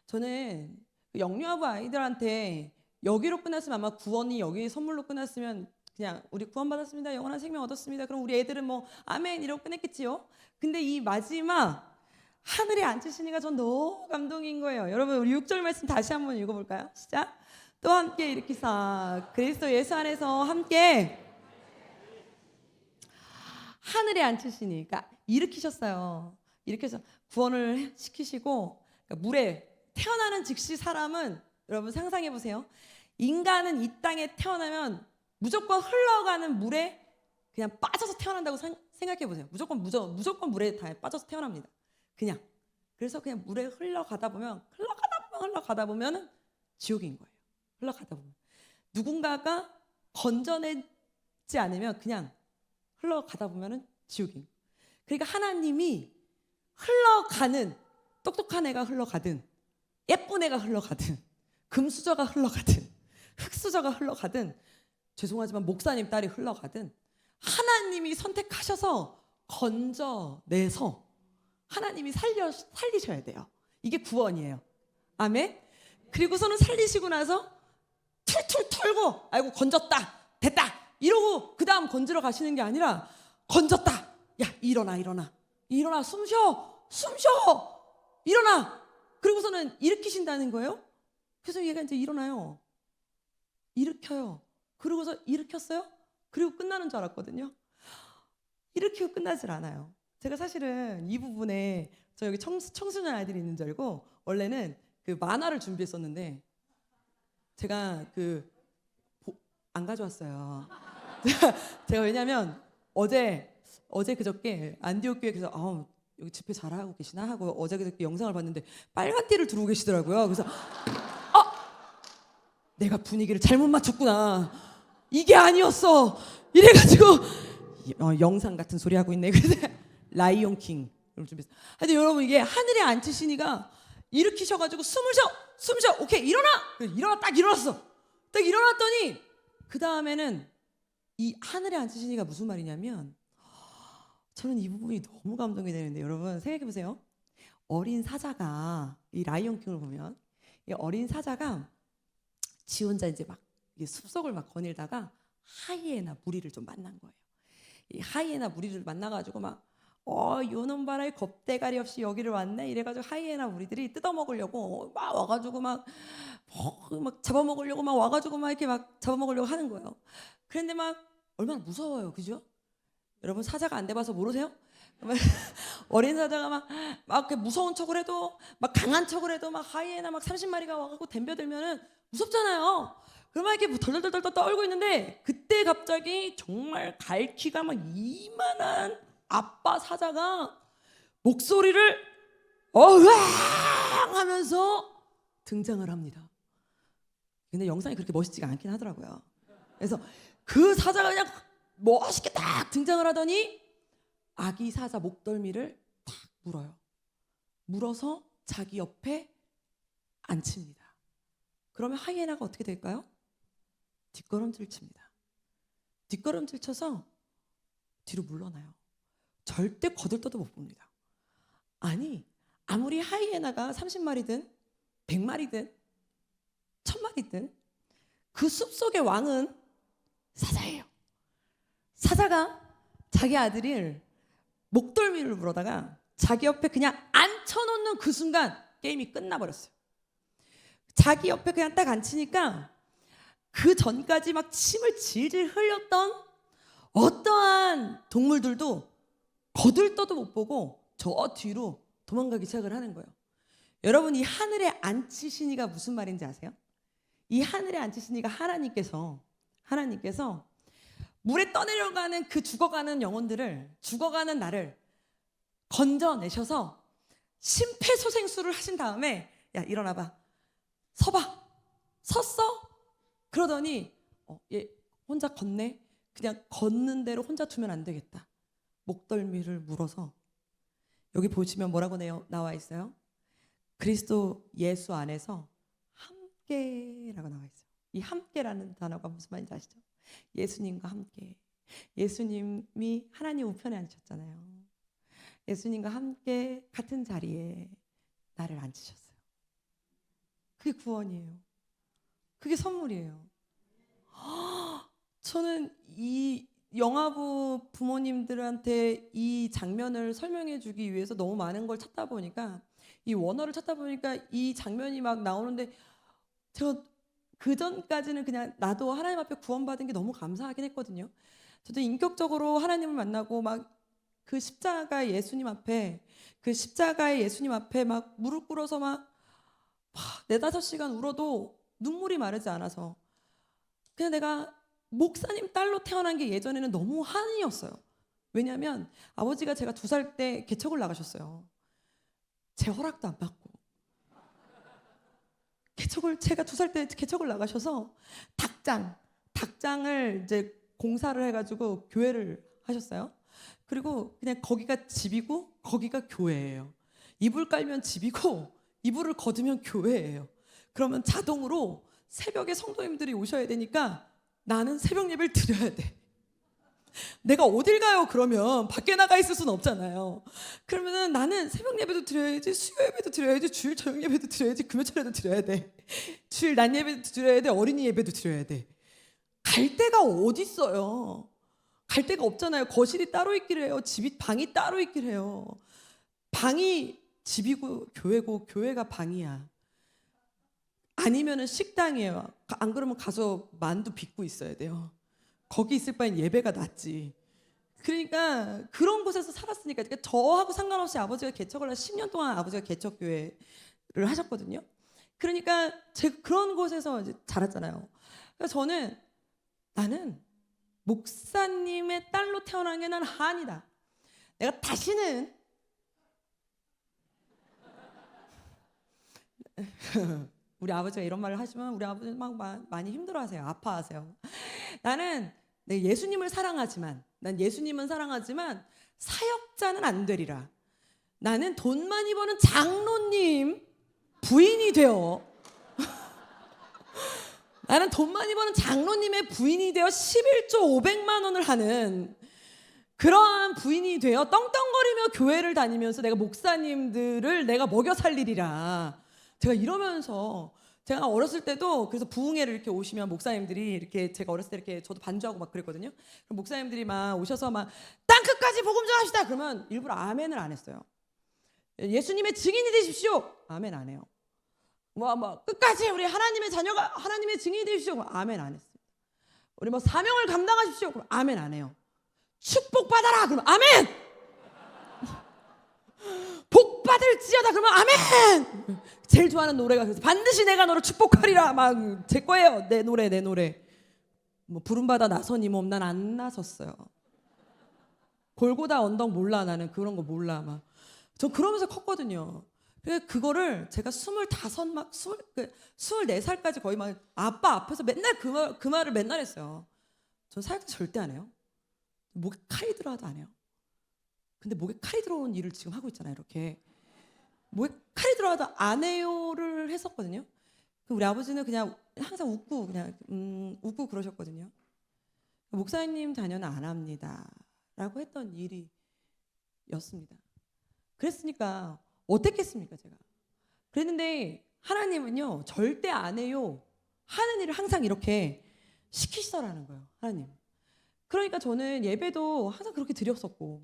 저는 영유아부 아이들한테 여기로 끝났으면, 아마 구원이 여기 선물로 끝났으면 그냥 우리 구원받았습니다, 영원한 생명 얻었습니다, 그럼 우리 애들은 뭐 아멘 이러고 끝냈겠지요. 근데 이 마지막 하늘에 앉으시니까 전 너무 감동인 거예요. 여러분 우리 6절 말씀 다시 한번 읽어볼까요? 시작. 또 함께 일으키사 그리스도 예수 안에서 함께 하늘에 앉으시니, 그러니까 일으키셨어요. 일으켜서 구원을 시키시고, 그러니까 물에 태어나는 즉시 사람은, 여러분 상상해 보세요. 인간은 이 땅에 태어나면 무조건 흘러가는 물에 그냥 빠져서 태어난다고 생각해 보세요. 무조건 물에 다 빠져서 태어납니다. 그냥. 그래서 그냥 물에 흘러가다 보면 지옥인 거예요. 흘러가다 보면 누군가가 건져내지 않으면 그냥 흘러가다 보면은 지옥인. 그러니까 하나님이 흘러가는, 똑똑한 애가 흘러가든 예쁜 애가 흘러가든 금수저가 흘러가든 흙수저가 흘러가든, 죄송하지만 목사님 딸이 흘러가든, 하나님이 선택하셔서 건져내서 하나님이 살리셔야 돼요. 이게 구원이에요. 아멘. 그리고서는 살리시고 나서 툴툴 털고 아이고 건졌다 됐다 이러고 그 다음 건지러 가시는 게 아니라, 건졌다, 야 일어나 숨 쉬어 일어나, 그리고서는 일으키신다는 거예요. 그래서 얘가 이제 일어나요, 일으켜요. 그러고서 일으켰어요. 그리고 끝나는 줄 알았거든요. 일으키고 끝나질 않아요. 제가 사실은 이 부분에 저 여기 청소년 아이들이 있는 줄 알고 원래는 그 만화를 준비했었는데 제가 안 가져왔어요. 제가 왜냐면 어제 그저께 안디옥 교회에서 여기 집회 잘하고 계시나 하고 어제 그저께 영상을 봤는데 빨간 띠를 두르고 계시더라고요. 그래서 내가 분위기를 잘못 맞췄구나, 이게 아니었어 이래가지고 영상 같은 소리 하고 있네. 그래서 라이온 킹을 준비했어요. 근데 여러분 이게 하늘에 앉으시니까 일으키셔가지고 숨 쉬어 오케이 일어나 딱 일어났어. 딱 일어났더니 그 다음에는 이 하늘에 앉으시니까 무슨 말이냐면, 저는 이 부분이 너무 감동이 되는데, 여러분 생각해 보세요. 어린 사자가, 이 라이온 킹을 보면 이 어린 사자가 지 혼자 이제 막 이게 숲속을 막 거닐다가 하이에나 무리를 좀 만난 거예요. 이 하이에나 무리를 만나가지고 막 요놈 봐라, 겁대가리 없이 여기를 왔네 이래가지고 하이에나 무리들이 뜯어먹으려고 막 와가지고 막 잡아먹으려고 막 와가지고 막 이렇게 막 잡아먹으려고 하는 거예요. 그런데 막 얼마나 무서워요, 그죠? 여러분 사자가 안 돼봐서 모르세요? 어린 사자가 막 이렇게 무서운 척을 해도 막 강한 척을 해도 막 하이에나 막 30마리가 와가지고 덤벼들면은 무섭잖아요. 그러면 이렇게 덜덜덜덜 떨고 있는데 그때 갑자기 정말 갈퀴가 막 이만한 아빠 사자가 목소리를 어왕 하면서 등장을 합니다. 근데 영상이 그렇게 멋있지가 않긴 하더라고요. 그래서 그 사자가 그냥 멋있게 딱 등장을 하더니 아기 사자 목덜미를 딱 물어요. 물어서 자기 옆에 앉힙니다. 그러면 하이에나가 어떻게 될까요? 뒷걸음질 칩니다. 뒷걸음질 쳐서 뒤로 물러나요. 절대 거들떠도 못 봅니다. 아니, 아무리 하이에나가 30마리든 100마리든 1000마리든 그 숲속의 왕은 사자예요. 사자가 자기 아들을 목덜미를 물어다가 자기 옆에 그냥 앉혀놓는 그 순간 게임이 끝나버렸어요. 자기 옆에 그냥 딱 앉히니까 그 전까지 막 침을 질질 흘렸던 어떠한 동물들도 거들떠도 못 보고 저 뒤로 도망가기 시작을 하는 거예요. 여러분, 이 하늘에 앉히시니가 무슨 말인지 아세요? 이 하늘에 앉히시니가 하나님께서 물에 떠내려가는 그 죽어가는 영혼들을, 죽어가는 나를 건져내셔서 심폐소생술을 하신 다음에 야 일어나봐, 서봐, 섰어? 그러더니 얘 혼자 걷네. 그냥 걷는 대로 혼자 두면 안 되겠다. 목덜미를 물어서 여기 보시면 뭐라고 나와 있어요? 그리스도 예수 안에서 함께라고 나와 있어요. 이 함께라는 단어가 무슨 말인지 아시죠? 예수님과 함께. 예수님이 하나님 우편에 앉으셨잖아요. 예수님과 함께 같은 자리에 나를 앉히셨어요. 그게 구원이에요. 그게 선물이에요. 저는 이 영화부 부모님들한테 이 장면을 설명해 주기 위해서 너무 많은 걸 찾다 보니까, 이 원어를 찾다 보니까 이 장면이 막 나오는데 제가 그 전까지는 그냥 나도 하나님 앞에 구원받은 게 너무 감사하긴 했거든요. 저도 인격적으로 하나님을 만나고 막 그 십자가의 예수님 앞에 막 무릎 꿇어서 막 4-5시간 울어도 눈물이 마르지 않아서 그냥 내가 목사님 딸로 태어난 게 예전에는 너무 한이었어요. 왜냐하면 아버지가 제가 2살 때 개척을 나가셨어요. 제 허락도 안 받고 제가 2살 때 개척을 나가셔서 닭장을 이제 공사를 해가지고 교회를 하셨어요. 그리고 그냥 거기가 집이고 거기가 교회예요. 이불 깔면 집이고 이불을 걷으면 교회예요. 그러면 자동으로 새벽에 성도님들이 오셔야 되니까 나는 새벽 예배를 드려야 돼. 내가 어딜 가요? 그러면 밖에 나가 있을 수는 없잖아요. 그러면은 나는 새벽 예배도 드려야지, 수요 예배도 드려야지, 주일 저녁 예배도 드려야지, 금요철에도 드려야 돼, 주일 낮 예배도 드려야 돼, 어린이 예배도 드려야 돼. 갈 데가 어디 있어요? 갈 데가 없잖아요. 거실이 따로 있기를 해요. 방이 따로 있기를 해요. 방이 집이고 교회고 교회가 방이야. 아니면은 식당이에요. 안 그러면 가서 만두 빚고 있어야 돼요. 거기 있을 바엔 예배가 낫지. 그러니까 그런 곳에서 살았으니까, 그러니까 저하고 상관없이 아버지가 개척을 한 10년 동안 아버지가 개척교회를 하셨거든요. 그러니까 제가 그런 곳에서 이제 자랐잖아요. 그래서 나는 목사님의 딸로 태어난 게 난 한이다. 내가 다시는 우리 아버지가 이런 말을 하시면 우리 아버지는 막 많이 힘들어하세요. 아파하세요. 나는 예수님은 사랑하지만 사역자는 안 되리라. 나는 돈 많이 버는 장로님 부인이 되어 나는 돈 많이 버는 장로님의 부인이 되어 11조 500만 원을 하는 그러한 부인이 되어 떵떵거리며 교회를 다니면서 내가 목사님들을 내가 먹여 살리리라. 제가 이러면서 제가 어렸을 때도 그래서 부흥회를 이렇게 오시면 목사님들이 이렇게 제가 어렸을 때 이렇게 저도 반주하고 막 그랬거든요. 그럼 목사님들이 막 오셔서 막 땅 끝까지 복음 전합시다. 그러면 일부러 아멘을 안 했어요. 예수님의 증인이 되십시오. 아멘 안 해요. 뭐 끝까지 우리 하나님의 자녀가 하나님의 증인이 되십시오. 그럼 아멘 안 했습니다. 우리 뭐 사명을 감당하십시오. 그럼 아멘 안 해요. 축복 받아라. 그럼 아멘. 복 받을지어다. 그러면 아멘. 제일 좋아하는 노래가 그래서 반드시 내가 너를 축복하리라. 막 제 거예요. 내 노래. 뭐 부름받아 나선 이 몸 난 안 나섰어요. 골고다 언덕 몰라. 나는 그런 거 몰라. 막 저 그러면서 컸거든요. 그거를 제가 24살까지 거의 막 아빠 앞에서 맨날 그 말을 맨날 했어요. 전 사역도 절대 안 해요. 목에 칼이 들어와도 안 해요. 근데 목에 칼이 들어온 일을 지금 하고 있잖아요. 이렇게 목에 칼이 들어와도 안 해요를 했었거든요. 우리 아버지는 그냥 항상 웃고 그냥 웃고 그러셨거든요. 목사님 자녀는 안 합니다라고 했던 일이었습니다. 그랬으니까 어땠겠습니까 제가. 그랬는데 하나님은요 절대 안 해요 하는 일을 항상 이렇게 시키시더라는 거예요. 하나님. 그러니까 저는 예배도 항상 그렇게 드렸었고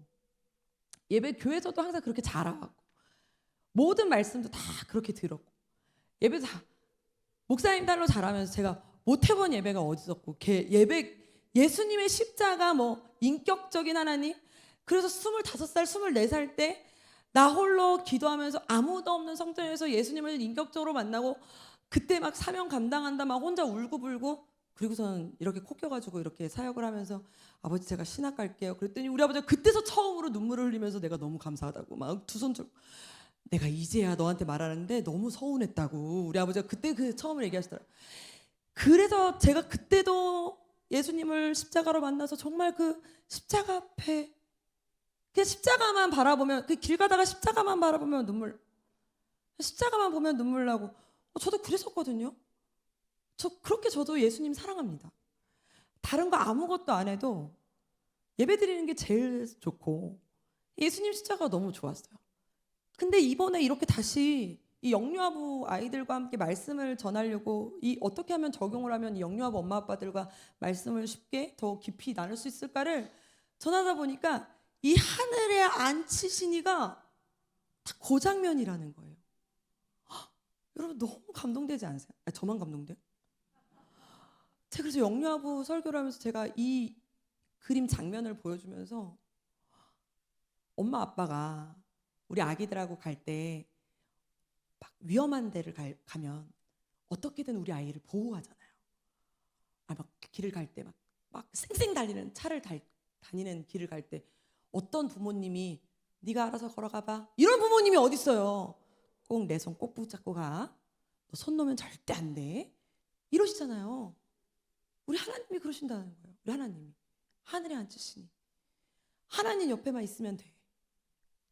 예배 교회에서도 항상 그렇게 자라고 모든 말씀도 다 그렇게 들었고 예배도 다 목사님 딸로 자라면서 제가 못 해본 예배가 어디 있었고 예수님의 십자가 뭐 인격적인 하나님. 그래서 25살 24살 때 나 홀로 기도하면서 아무도 없는 성전에서 예수님을 인격적으로 만나고 그때 막 사명 감당한다 막 혼자 울고불고 그리고선 이렇게 코 껴가지고 이렇게 사역을 하면서 아버지 제가 신학 갈게요. 그랬더니 우리 아버지가 그때서 처음으로 눈물을 흘리면서 내가 너무 감사하다고 막 두 손 들고 내가 이제야 너한테 말하는데 너무 서운했다고 우리 아버지가 그때 처음으로 얘기하시더라고요. 그래서 제가 그때도 예수님을 십자가로 만나서 정말 그 십자가 앞에 그냥 십자가만 바라보면 그 길 가다가 십자가만 바라보면 십자가만 보면 눈물 나고 저도 그랬었거든요. 그렇게 저도 예수님 사랑합니다. 다른 거 아무것도 안 해도 예배 드리는 게 제일 좋고 예수님 십자가가 너무 좋았어요. 근데 이번에 이렇게 다시 이 영유아부 아이들과 함께 말씀을 전하려고 어떻게 하면 적용을 하면 이 영유아부 엄마 아빠들과 말씀을 쉽게 더 깊이 나눌 수 있을까를 전하다 보니까 이 하늘에 앉히시니가 다 그 장면이라는 거예요. 여러분 너무 감동되지 않으세요? 저만 감동돼요? 제가 그래서 영유아부 설교를 하면서 제가 이 그림 장면을 보여주면서 엄마 아빠가 우리 아기들하고 갈 때 막 위험한 데를 가면 어떻게든 우리 아이를 보호하잖아요. 막 길을 갈 때 막 쌩쌩 달리는 차를 다니는 길을 갈 때 어떤 부모님이 네가 알아서 걸어가봐 이런 부모님이 어디 있어요. 꼭 내 손 꼭 붙잡고 가. 너 손 놓으면 절대 안 돼. 이러시잖아요. 우리 하나님이 그러신다는 거예요. 우리 하나님이 하늘에 앉으시니 하나님 옆에만 있으면 돼.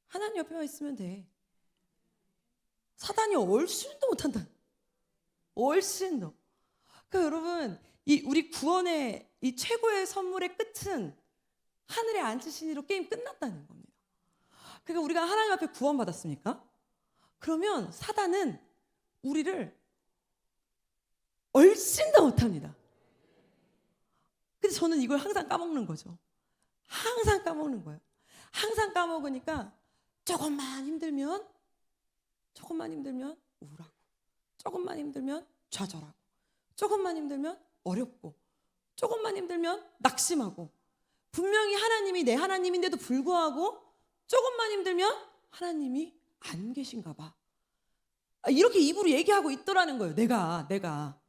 하나님 옆에만 있으면 돼. 사단이 얼씬도 못한다. 얼씬도. 그러니까 여러분 우리 구원의 이 최고의 선물의 끝은 하늘에 앉으시니로 게임 끝났다는 겁니다. 그러니까 우리가 하나님 앞에 구원받았습니까? 그러면 사단은 우리를 얼씬도 못합니다. 근데 저는 이걸 항상 까먹는 거죠. 항상 까먹는 거예요. 항상 까먹으니까 조금만 힘들면 우울하고 조금만 힘들면 좌절하고 조금만 힘들면 어렵고 조금만 힘들면 낙심하고 분명히 하나님이 내 하나님인데도 불구하고 조금만 힘들면 하나님이 안 계신가 봐. 이렇게 입으로 얘기하고 있더라는 거예요. 내가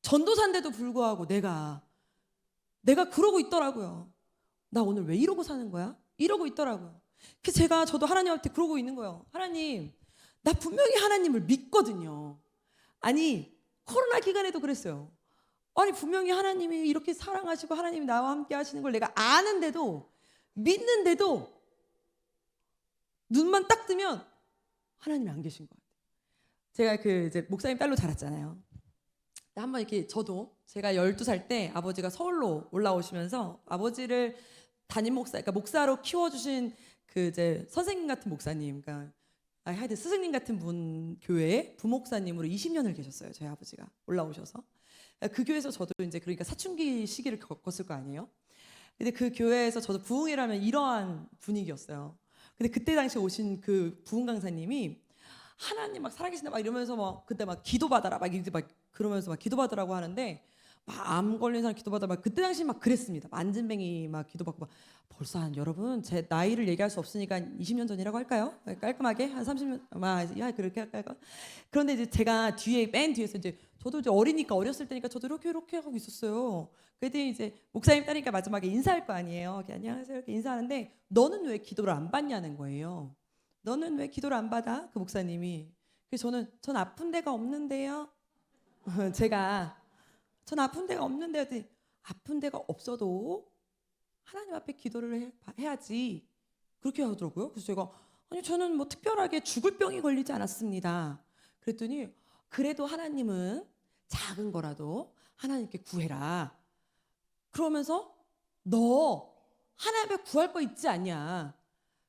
전도사인데도 불구하고 내가 그러고 있더라고요. 나 오늘 왜 이러고 사는 거야? 이러고 있더라고요. 그래서 저도 하나님한테 그러고 있는 거예요. 하나님, 나 분명히 하나님을 믿거든요. 아니 코로나 기간에도 그랬어요. 아니 분명히 하나님이 이렇게 사랑하시고 하나님이 나와 함께 하시는 걸 내가 아는데도 믿는데도 눈만 딱 뜨면 하나님이 안 계신 것 같아요. 제가 이제 목사님 딸로 자랐잖아요. 한번 이렇게 제가 12살 때 아버지가 서울로 올라오시면서 아버지를 담임 목사, 그러니까 목사로 키워주신 이제 선생님 같은 목사님, 그러니까 하여튼 스승님 같은 분 교회에 부목사님으로 20년을 계셨어요. 저희 아버지가 올라오셔서. 그 교회에서 저도 이제 그러니까 사춘기 시기를 겪었을 거 아니에요. 근데 그 교회에서 저도 부흥이라면 이러한 분위기였어요. 근데 그때 당시 오신 그 부흥 강사님이 하나님 막 살아계신다 막 이러면서 막 그때 막 기도받아라 막 이렇게 막 그러면서 막 기도받으라고 하는데 막 암 걸린 사람 기도받아 막 그때 당시 막 그랬습니다. 만진뱅이 막 기도받고 막 벌써 한 여러분 제 나이를 얘기할 수 없으니까 20년 전이라고 할까요? 깔끔하게 한 30년 막 그렇게 할까요? 그런데 이제 제가 뒤에 맨 뒤에서 이제 저도 이제 어리니까 어렸을 때니까 저도 이렇게 하고 있었어요. 그랬더니 이제 목사님 따니까 마지막에 인사할 거 아니에요. 이렇게 안녕하세요 이렇게 인사하는데 너는 왜 기도를 안 받냐는 거예요. 너는 왜 기도를 안 받아? 그 목사님이. 그래서 전 아픈 데가 없는데요. 제가 전 아픈 데가 없는데요. 했더니 아픈 데가 없어도 하나님 앞에 기도를 해야지. 그렇게 하더라고요. 그래서 제가 아니 저는 뭐 특별하게 죽을 병이 걸리지 않았습니다. 그랬더니 그래도 하나님은 작은 거라도 하나님께 구해라. 그러면서 너 하나님 앞에 구할 거 있지 않냐.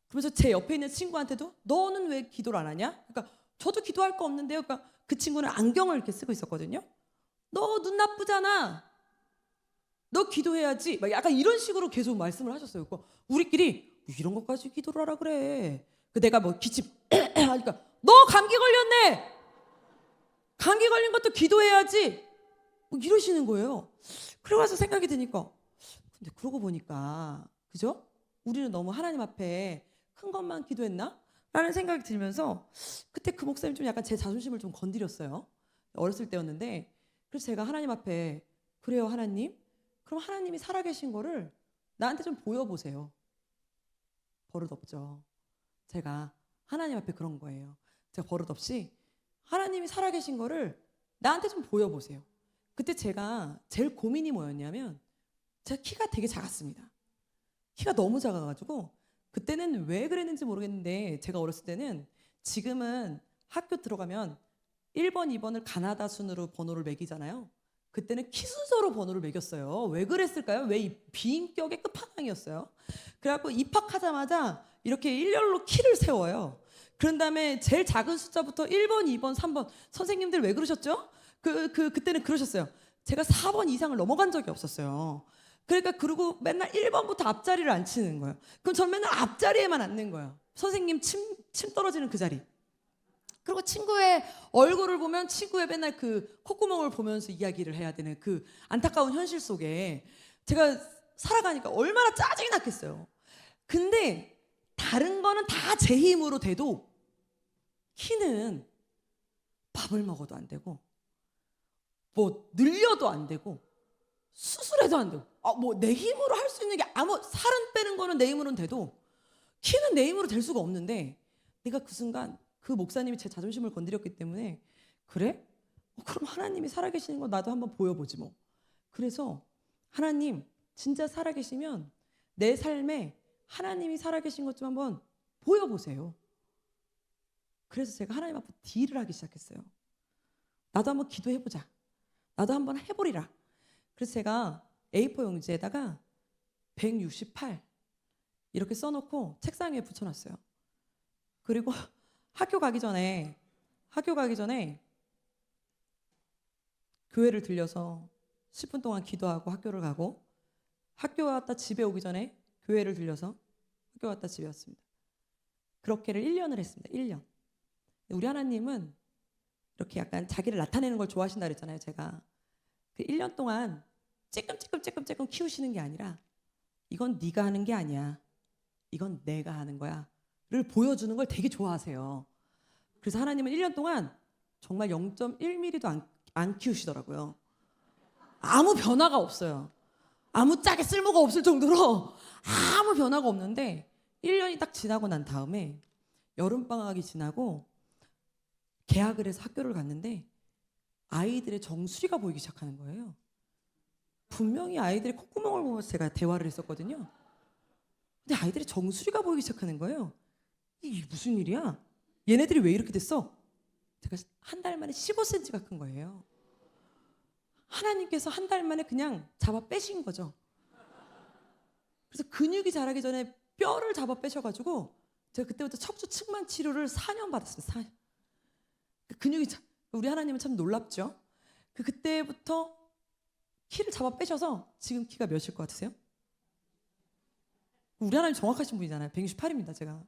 그러면서 제 옆에 있는 친구한테도 너는 왜 기도를 안 하냐? 그러니까 저도 기도할 거 없는데요. 그러니까 그 친구는 안경을 이렇게 쓰고 있었거든요. 너 눈 나쁘잖아. 너 기도해야지. 막 약간 이런 식으로 계속 말씀을 하셨어요. 그러니까 우리끼리 이런 것까지 기도를 하라 그래. 내가 뭐 기침 하니까 너 감기 걸렸네. 감기 걸린 것도 기도해야지. 뭐 이러시는 거예요. 그러고 나서 생각이 드니까 근데 그러고 보니까 그죠? 우리는 너무 하나님 앞에 큰 것만 기도했나? 라는 생각이 들면서 그때 그 목사님 좀 약간 제 자존심을 좀 건드렸어요. 어렸을 때였는데 그래서 제가 하나님 앞에 그래요 하나님 그럼 하나님이 살아계신 거를 나한테 좀 보여보세요. 버릇없죠. 제가 하나님 앞에 그런 거예요. 제가 버릇없이 하나님이 살아계신 거를 나한테 좀 보여보세요. 그때 제가 제일 고민이 뭐였냐면 제가 키가 되게 작았습니다. 키가 너무 작아가지고 그때는 왜 그랬는지 모르겠는데 제가 어렸을 때는 지금은 학교 들어가면 1번, 2번을 가나다 순으로 번호를 매기잖아요. 그때는 키 순서로 번호를 매겼어요. 왜 그랬을까요? 왜 이 비인격의 끝판왕이었어요. 그래갖고 입학하자마자 이렇게 일렬로 키를 세워요. 그런 다음에 제일 작은 숫자부터 1번, 2번, 3번 선생님들 왜 그러셨죠? 그때는 그러셨어요. 제가 4번 이상을 넘어간 적이 없었어요. 그러니까 그리고 맨날 1번부터 앞자리를 안 치는 거예요. 그럼 전 맨날 앞자리에만 앉는 거예요. 선생님 침 떨어지는 그 자리. 그리고 친구의 얼굴을 보면 친구의 맨날 그 콧구멍을 보면서 이야기를 해야 되는 그 안타까운 현실 속에 제가 살아가니까 얼마나 짜증이 났겠어요. 근데 다른 거는 다 제 힘으로 돼도 키는 밥을 먹어도 안 되고 뭐 늘려도 안 되고 수술해도 안 되고 뭐 내 힘으로 할 수 있는 게 살은 빼는 거는 내 힘으로는 돼도 키는 내 힘으로 될 수가 없는데 내가 그 순간 그 목사님이 제 자존심을 건드렸기 때문에 그래? 그럼 하나님이 살아계시는 거 나도 한번 보여보지 뭐. 그래서 하나님 진짜 살아계시면 내 삶에 하나님이 살아계신 것 좀 한번 보여보세요. 그래서 제가 하나님 앞에 딜을 하기 시작했어요. 나도 한번 기도해보자. 나도 한번 해보리라. 그래서 제가 A4 용지에다가 168 이렇게 써놓고 책상 위에 붙여놨어요. 그리고 학교 가기 전에 교회를 들려서 10분 동안 기도하고 학교를 가고 학교 왔다 집에 오기 전에 교회를 들려서 학교 왔다 집에 왔습니다. 그렇게를 1년을 했습니다. 1년. 우리 하나님은 이렇게 약간 자기를 나타내는 걸 좋아하신다 그랬잖아요. 제가 그 1년 동안 쬐끔 키우시는 게 아니라 이건 네가 하는 게 아니야. 이건 내가 하는 거야. 를 보여주는 걸 되게 좋아하세요. 그래서 하나님은 1년 동안 정말 0.1mm도 안 키우시더라고요. 아무 변화가 없어요. 아무 짝에 쓸모가 없을 정도로 아무 변화가 없는데 1년이 딱 지나고 난 다음에 여름방학이 지나고 개학을 해서 학교를 갔는데 아이들의 정수리가 보이기 시작하는 거예요. 분명히 아이들의 콧구멍을 보면서 제가 대화를 했었거든요. 근데 아이들의 정수리가 보이기 시작하는 거예요. 이게 무슨 일이야? 얘네들이 왜 이렇게 됐어? 제가 한 달 만에 15cm가 큰 거예요. 하나님께서 한 달 만에 그냥 잡아 빼신 거죠. 그래서 근육이 자라기 전에 뼈를 잡아 빼셔가지고 제가 그때부터 척추 측만 치료를 4년 받았어요. 4년. 근육이 참, 우리 하나님은 참 놀랍죠. 그때부터 키를 잡아 빼셔서 지금 키가 몇일 것 같으세요? 우리 하나님 정확하신 분이잖아요. 168입니다 제가.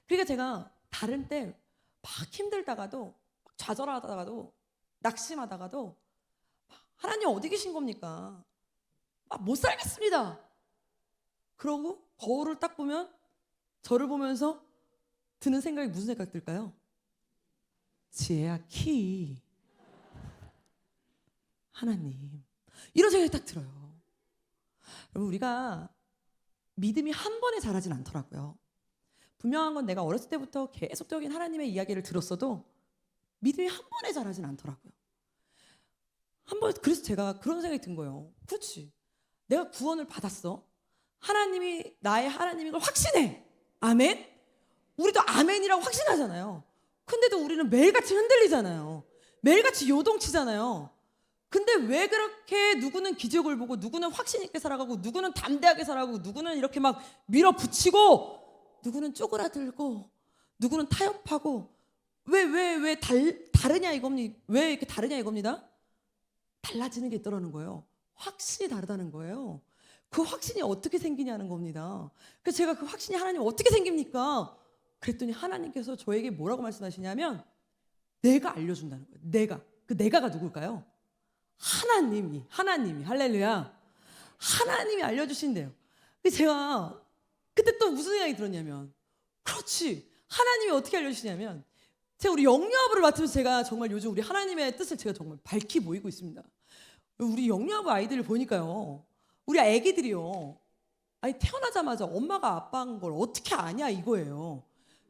그러니까 제가 다른 때 막 힘들다가도 좌절하다가도 낙심하다가도 하나님 어디 계신 겁니까? 못 살겠습니다. 그러고 거울을 딱 보면 저를 보면서 드는 생각이 무슨 생각 들까요? 지혜야 키. 하나님. 이런 생각이 딱 들어요. 여러분 우리가 믿음이 한 번에 자라진 않더라고요. 분명한 건 내가 어렸을 때부터 계속적인 하나님의 이야기를 들었어도 믿음이 한 번에 자라진 않더라고요. 그래서 제가 그런 생각이 든 거예요. 그렇지. 내가 구원을 받았어. 하나님이 나의 하나님인 걸 확신해. 아멘? 우리도 아멘이라고 확신하잖아요. 근데도 우리는 매일같이 흔들리잖아요. 매일같이 요동치잖아요. 근데 왜 그렇게 누구는 기적을 보고 누구는 확신 있게 살아가고 누구는 담대하게 살아가고 누구는 이렇게 막 밀어붙이고 누구는 쪼그라들고 누구는 타협하고 왜 다르냐 이겁니다. 왜 이렇게 다르냐 이겁니다. 달라지는 게 있더라는 거예요. 확신이 다르다는 거예요. 그 확신이 어떻게 생기냐는 겁니다. 그래서 제가 그 확신이 하나님 어떻게 생깁니까? 그랬더니 하나님께서 저에게 뭐라고 말씀하시냐면 내가 알려준다는 거예요. 내가가 누굴까요? 하나님이 할렐루야. 하나님이 알려주신대요. 근데 제가 그때 또 무슨 생각이 들었냐면 그렇지. 하나님이 어떻게 알려주시냐면 제가 우리 영유아부를 맡으면서 제가 정말 요즘 우리 하나님의 뜻을 제가 정말 밝히 보이고 있습니다. 우리 영유아부 아이들을 보니까요. 우리 애기들이요. 아니 태어나자마자 엄마가 아빠인 걸 어떻게 아냐 이거예요.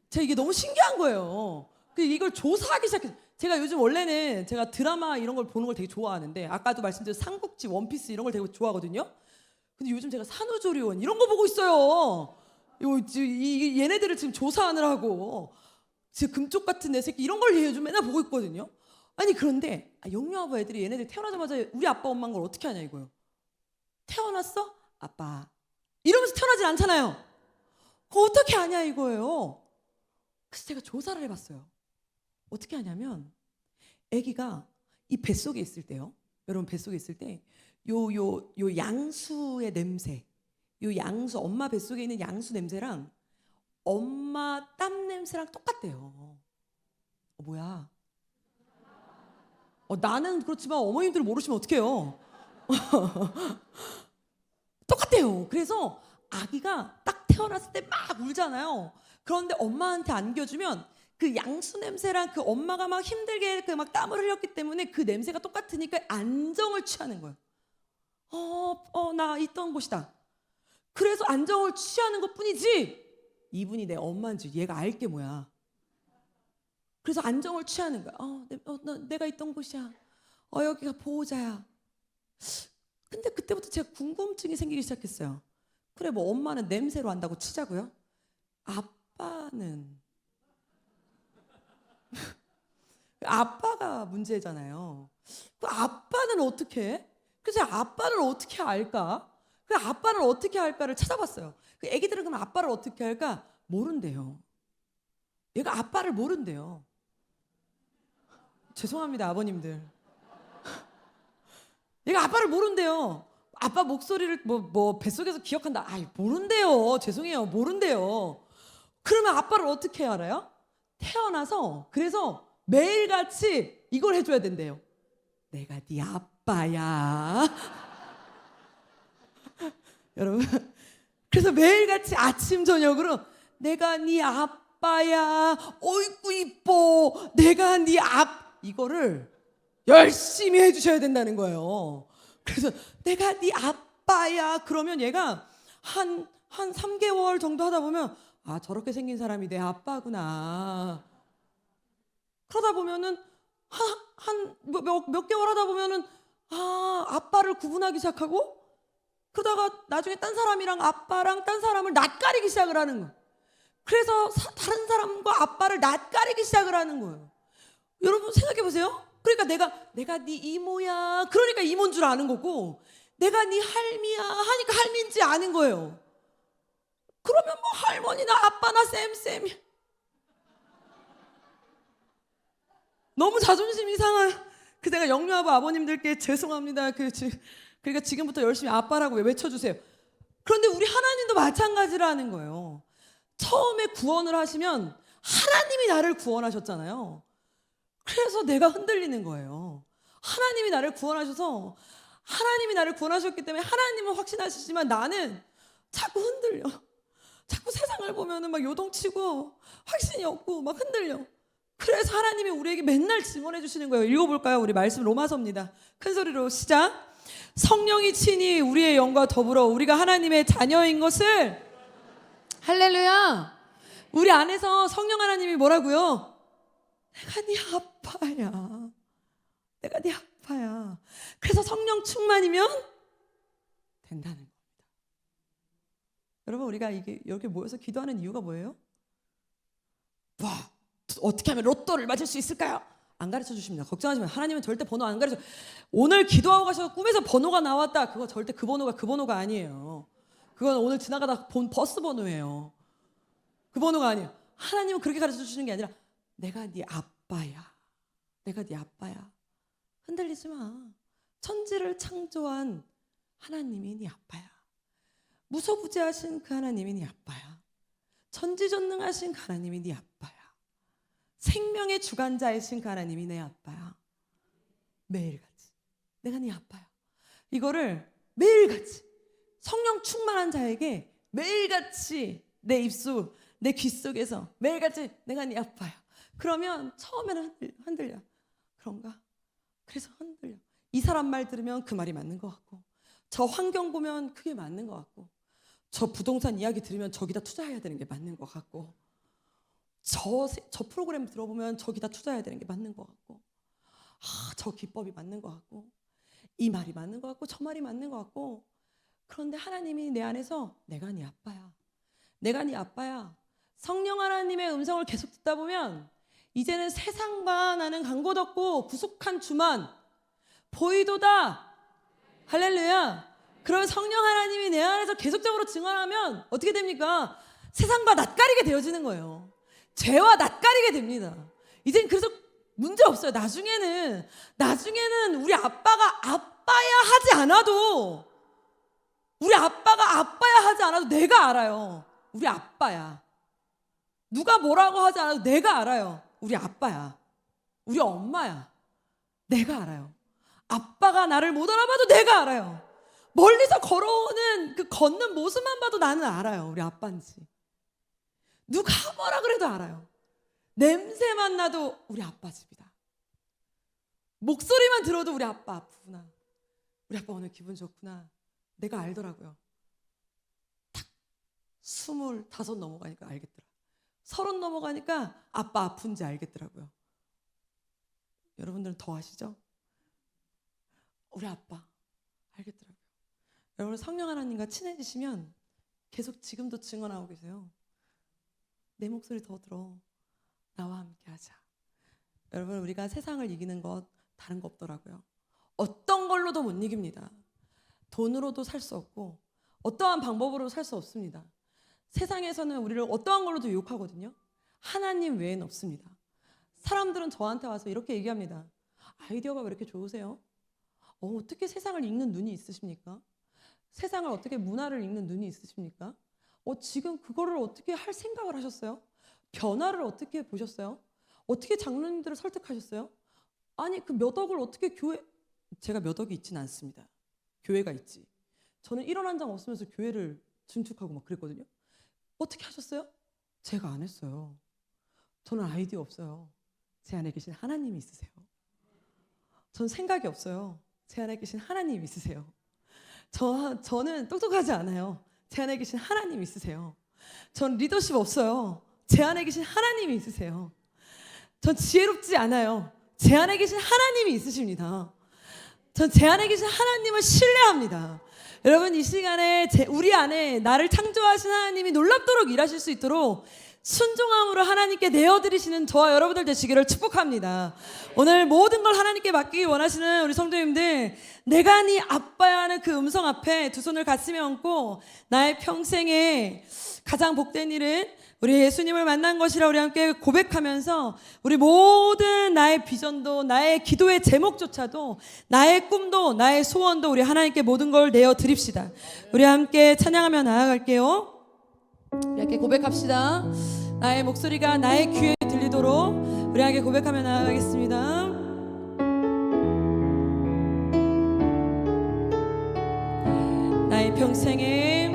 제가 이게 너무 신기한 거예요. 이걸 조사하기 시작했어요. 제가 요즘 원래는 제가 드라마 이런 걸 보는 걸 되게 좋아하는데 아까도 말씀드린 삼국지, 원피스 이런 걸 되게 좋아하거든요. 근데 요즘 제가 산후조리원 이런 거 보고 있어요. 얘네들을 지금 조사하느라고 지금 금쪽 같은 내 새끼 이런 걸 요즘 맨날 보고 있거든요. 아니 그런데 영유아부 애들이 얘네들 태어나자마자 우리 아빠 엄마인 걸 어떻게 하냐 이거예요. 태어났어? 아빠 이러면서 태어나진 않잖아요. 그거 어떻게 아냐 이거예요. 그래서 제가 조사를 해봤어요. 어떻게 하냐면 아기가 이 뱃속에 있을 때요. 여러분 뱃속에 있을 때 요 양수의 냄새, 요 양수 엄마 뱃속에 있는 양수 냄새랑 엄마 땀 냄새랑 똑같대요. 뭐야? 나는 그렇지만 어머님들 모르시면 어떡해요? 똑같대요. 그래서 아기가 딱 태어났을 때 막 울잖아요. 그런데 엄마한테 안겨주면 그 양수 냄새랑 그 엄마가 막 힘들게 그 막 땀을 흘렸기 때문에 그 냄새가 똑같으니까 안정을 취하는 거예요. 나 있던 곳이다. 그래서 안정을 취하는 것뿐이지 이분이 내 엄마인지 얘가 알게 뭐야. 그래서 안정을 취하는 거야. 내가 있던 곳이야. 여기가 보호자야. 근데 그때부터 제가 궁금증이 생기기 시작했어요. 그래 뭐 엄마는 냄새로 안다고 치자고요. 아빠는 아빠가 문제잖아요. 그 아빠는 어떻게 해? 그래서 아빠를 어떻게 알까? 그 아빠를 어떻게 할까를 찾아봤어요. 그 애기들은 그럼 아빠를 어떻게 할까? 모른대요. 얘가 아빠를 모른대요. 죄송합니다 아버님들. 얘가 아빠를 모른대요. 아빠 목소리를 뭐 뱃속에서 기억한다. 모른대요. 죄송해요. 모른대요. 그러면 아빠를 어떻게 알아요? 태어나서 그래서 매일같이 이걸 해줘야 된대요. 내가 네 아빠야. 여러분 그래서 매일같이 아침 저녁으로 내가 네 아빠야. 어이구 이뻐. 내가 네 이거를 열심히 해주셔야 된다는 거예요. 그래서 내가 네 아빠야. 그러면 얘가 한 3개월 정도 하다 보면 저렇게 생긴 사람이 내 아빠구나. 그러다 보면은 몇 개월 하다 보면은 아빠를 구분하기 시작하고 그러다가 나중에 딴 사람이랑 아빠랑 딴 사람을 낯가리기 시작을 하는 거예요. 그래서 다른 사람과 아빠를 낯가리기 시작을 하는 거예요. 여러분 생각해 보세요. 그러니까 내가 네 이모야. 그러니까 이모인 줄 아는 거고 내가 네 할미야 하니까 할미인지 아는 거예요. 그러면 뭐 할머니나 아빠나 쌤 너무 자존심이 상한. 그 내가 영유아부 아버님들께 죄송합니다. 그러니까 지금부터 열심히 아빠라고 외쳐주세요. 그런데 우리 하나님도 마찬가지라는 거예요. 처음에 구원을 하시면 하나님이 나를 구원하셨잖아요. 그래서 내가 흔들리는 거예요. 하나님이 나를 구원하셔서, 하나님이 나를 구원하셨기 때문에 하나님은 확신하시지만 나는 자꾸 흔들려. 자꾸 세상을 보면은 막 요동치고 확신이 없고 막 흔들려. 그래서 하나님이 우리에게 맨날 증언해 주시는 거예요. 읽어볼까요? 우리 말씀 로마서입니다. 큰 소리로 시작. 성령이 친히 우리의 영과 더불어 우리가 하나님의 자녀인 것을, 할렐루야, 우리 안에서 성령 하나님이 뭐라고요? 내가 네 아빠야. 내가 네 아빠야. 그래서 성령 충만이면 된다는 겁니다. 여러분, 우리가 이렇게 모여서 기도하는 이유가 뭐예요? 와, 어떻게 하면 로또를 맞을 수 있을까요? 안 가르쳐 주십니다. 걱정하지 마세요. 하나님은 절대 번호 안 가르쳐. 오늘 기도하고 가셔서 꿈에서 번호가 나왔다, 그거 절대 그 번호가 아니에요. 그건 오늘 지나가다 본 버스 번호예요. 그 번호가 아니에요. 하나님은 그렇게 가르쳐 주시는 게 아니라 내가 네 아빠야. 내가 네 아빠야. 흔들리지 마. 천지를 창조한 하나님이 네 아빠야. 무소부재하신 그 하나님이 네 아빠야. 전지전능하신 그 하나님이 네 아빠야. 생명의 주관자이신 그 하나님이 내 아빠야. 매일같이 내가 네 아빠야. 이거를 매일같이 성령 충만한 자에게 매일같이 내 입술, 내 귀 속에서 매일같이 내가 네 아빠야. 그러면 처음에는 흔들려. 그런가? 그래서 흔들려. 이 사람 말 들으면 그 말이 맞는 것 같고, 저 환경 보면 그게 맞는 것 같고, 저 부동산 이야기 들으면 저기다 투자해야 되는 게 맞는 것 같고, 저 프로그램 들어보면 저기다 투자해야 되는 게 맞는 것 같고, 저 기법이 맞는 것 같고, 이 말이 맞는 것 같고, 저 말이 맞는 것 같고. 그런데 하나님이 내 안에서 내가 네 아빠야. 내가 네 아빠야. 성령 하나님의 음성을 계속 듣다 보면 이제는 세상과 나는 간곳 없고 구속한 주만 보이도다. 할렐루야. 그런 성령 하나님이 내 안에서 계속적으로 증언하면 어떻게 됩니까? 세상과 낯가리게 되어지는 거예요. 죄와 낯가리게 됩니다. 이젠 그래서 문제 없어요. 나중에는 우리 아빠가 아빠야 하지 않아도, 우리 아빠가 아빠야 하지 않아도 내가 알아요. 우리 아빠야. 누가 뭐라고 하지 않아도 내가 알아요. 우리 아빠야. 우리 엄마야. 내가 알아요. 아빠가 나를 못 알아봐도 내가 알아요. 멀리서 걸어오는 그 걷는 모습만 봐도 나는 알아요. 우리 아빠인지. 누가 뭐라 그래도 알아요. 냄새만 나도 우리 아빠 집이다. 목소리만 들어도 우리 아빠 아프구나. 우리 아빠 오늘 기분 좋구나. 내가 알더라고요. 딱 25 넘어가니까 알겠더라. 30 넘어가니까 아빠 아픈지 알겠더라고요. 여러분들은 더 아시죠? 우리 아빠 알겠더라고요. 여러분, 성령 하나님과 친해지시면 계속 지금도 증언하고 계세요. 내 목소리 더 들어. 나와 함께 하자. 여러분, 우리가 세상을 이기는 것 다른 거 없더라고요. 어떤 걸로도 못 이깁니다. 돈으로도 살 수 없고 어떠한 방법으로 살 수 없습니다. 세상에서는 우리를 어떠한 걸로도 유혹하거든요. 하나님 외에는 없습니다. 사람들은 저한테 와서 이렇게 얘기합니다. 아이디어가 왜 이렇게 좋으세요? 어떻게 세상을 읽는 눈이 있으십니까? 세상을 어떻게, 문화를 읽는 눈이 있으십니까? 지금 그거를 어떻게 할 생각을 하셨어요? 변화를 어떻게 보셨어요? 어떻게 장로님들을 설득하셨어요? 아니, 그 몇 억을 어떻게 제가 몇 억이 있지는 않습니다. 교회가 있지. 저는 1원 한 장 없으면서 교회를 증축하고 막 그랬거든요. 어떻게 하셨어요? 제가 안 했어요. 저는 아이디어 없어요. 제 안에 계신 하나님이 있으세요. 전 생각이 없어요. 제 안에 계신 하나님이 있으세요. 저는 똑똑하지 않아요. 제 안에 계신 하나님이 있으세요. 전 리더십 없어요. 제 안에 계신 하나님이 있으세요. 전 지혜롭지 않아요. 제 안에 계신 하나님이 있으십니다. 전 제 안에 계신 하나님을 신뢰합니다. 여러분, 이 시간에 우리 안에 나를 창조하신 하나님이 놀랍도록 일하실 수 있도록 순종함으로 하나님께 내어드리시는 저와 여러분들 되시기를 축복합니다. 오늘 모든 걸 하나님께 맡기기 원하시는 우리 성도님들, 내가 네 아빠야 하는 그 음성 앞에 두 손을 가슴에 얹고 나의 평생에 가장 복된 일은 우리 예수님을 만난 것이라 우리 함께 고백하면서 우리 모든 나의 비전도, 나의 기도의 제목조차도, 나의 꿈도, 나의 소원도 우리 하나님께 모든 걸 내어 드립시다. 우리 함께 찬양하며 나아갈게요. 이렇게 고백합시다. 나의 목소리가 나의 귀에 들리도록 우리 함께 고백하며 나아가겠습니다. 나의 평생에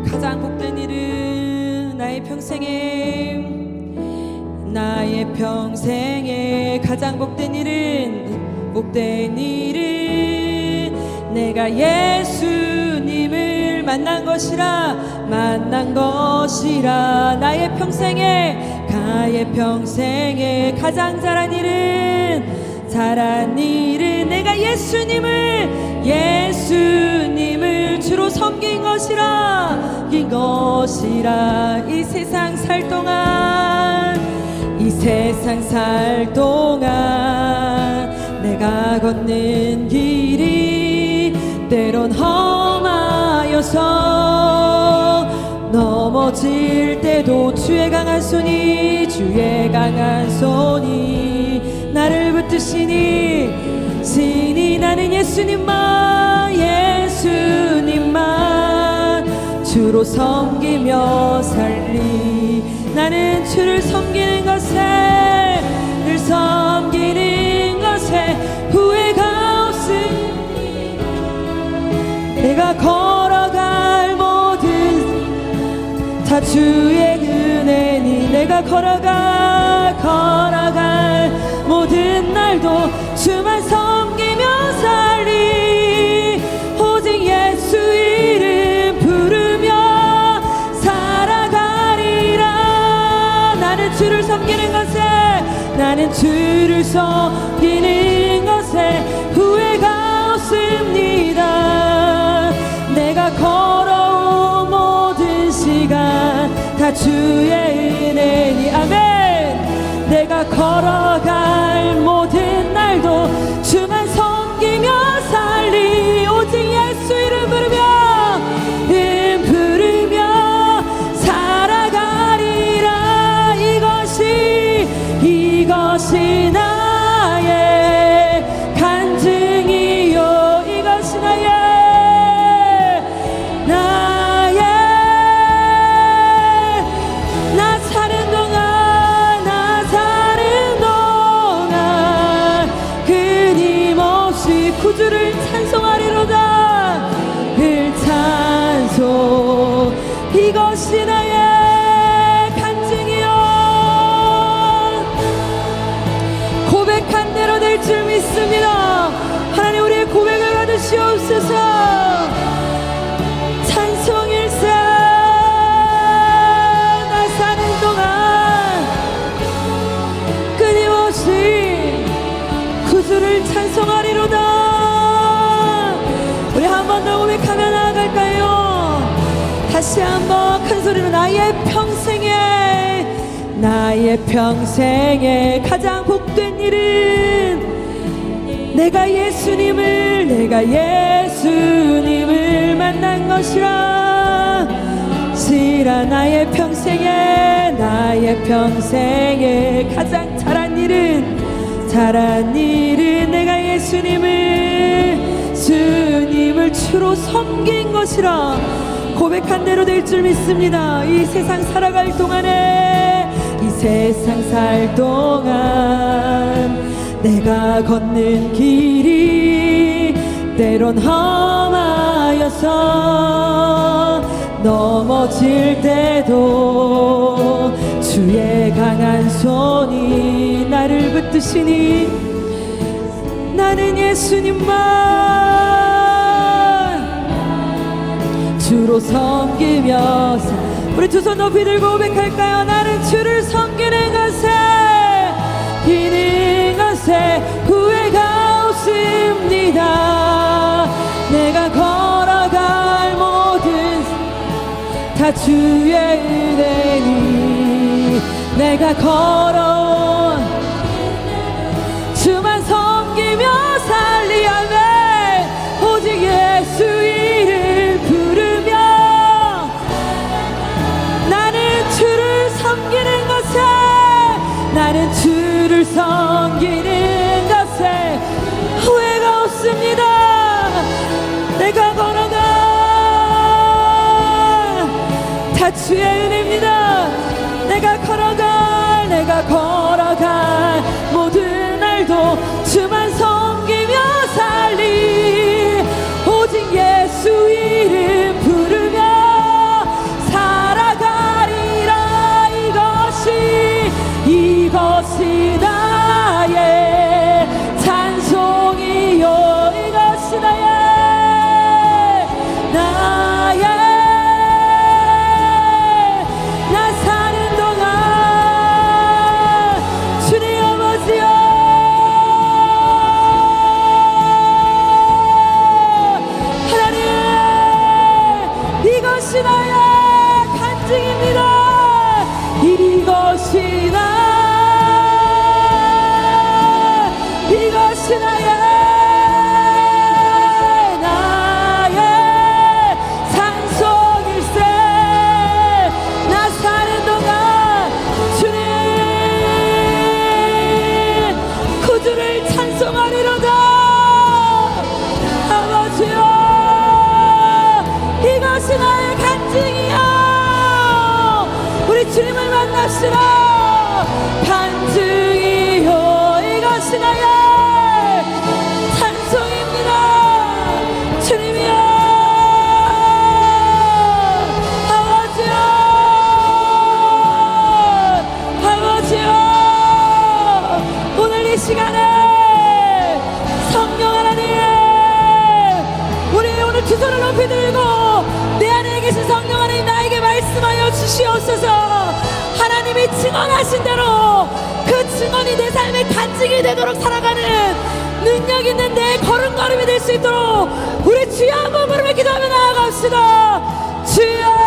가장 복된 일은, 나의 평생에 가장 복된 일은 내가 예수님을 만난 것이라. 나의 평생에 가장 잘한 일은 내가 예수님을 주로 섬긴 것이라. 이 세상 살 동안 내가 걷는 길이 때론 험하여서 넘어질 때도 주의 강한 손이 나를 붙드시니, 나는 예수님만 주로 섬기며 살리. 나는 주를 섬기는 것에 후회가 없으니, 내가 걸어갈 모든 다 주의 은혜니. 내가 걸어갈 모든 날도 주만 섬기며 살리. 오직 예수 이름 부르며 살아가리라. 나는 주를 섬기는 것에 후회가 없습니다. 내가 걸어온 모든 시간 다 주의 은혜니. 아멘. 내가 걸어갈 모든 날도 주만 섬기며 살리. 오직 예수 이름 부르며 살아가리라. 이것이 나의 간증이요. 이것이 나 사는 동안 끊임없이 구주를 찬송하리로다. 이것이 나의 간증이요. 고백한 대로 될 줄 믿습니다. 하나님, 우리의 고백을 받으시옵소서. 찬송일세. 나 사는 동안 끊임없이 구주를 찬송하리로다. 우리 한 번 더 고백하며 나아갈까요? 다시 한번 큰 소리로 나의 평생에 가장 복된 일은 내가 예수님을 만난 것이라. 나의 평생에 가장 잘한 일은 내가 예수님을 주로 섬긴 것이라. 고백한 대로 될 줄 믿습니다. 이 세상 살 동안 내가 걷는 길이 때론 험하여서 넘어질 때도 주의 강한 손이 나를 붙드시니, 나는 예수님만 주로 섬기며. 우리 두 손 높이 들고 고백할까요? 나는 주를 섬기는 것에 후회가 없습니다. 내가 걸어갈 모든 다 주의 은혜니. 내가 걸어온 주만 섬기며 살리야매 오직 예수 이름 부르며 나는 주를 섬기는 것에 나는 주를 섬기는 것에 후회가 없습니다. 내가 걸어가 다 주의 은혜입니다. 내가 걸어갈 모든 날도 주만 섬기며 살리 오직 예수 이름 부르며 살아가리라. 이것이 나의 찬송이요 이것이 나의 나 사는 동안 주님 아버지여 하나님 이것이 나의 간증입니다. 이것이 나의 찬송일세. 나 사는 동안 주님 구주를 찬송하리로다. 아버지여 이것이 나의 간증이야. 우리 주님을 만납시다. 간증이요 이것이 나의 찬송입니다. 주님이여 아버지여 오늘 이 시간에 성령 하나님 우리 오늘 두 손을 높이 들고 내 안에 계신 성령 하나님 나에게 말씀하여 주시옵소서. 하나님이 증언하신 대로 그 증언이 내 삶의 간증이 되도록 살아가는 능력 있는 내 걸음걸음이 될 수 있도록 우리 주여 한 번 부르며 기도하며 나아갑시다. 주여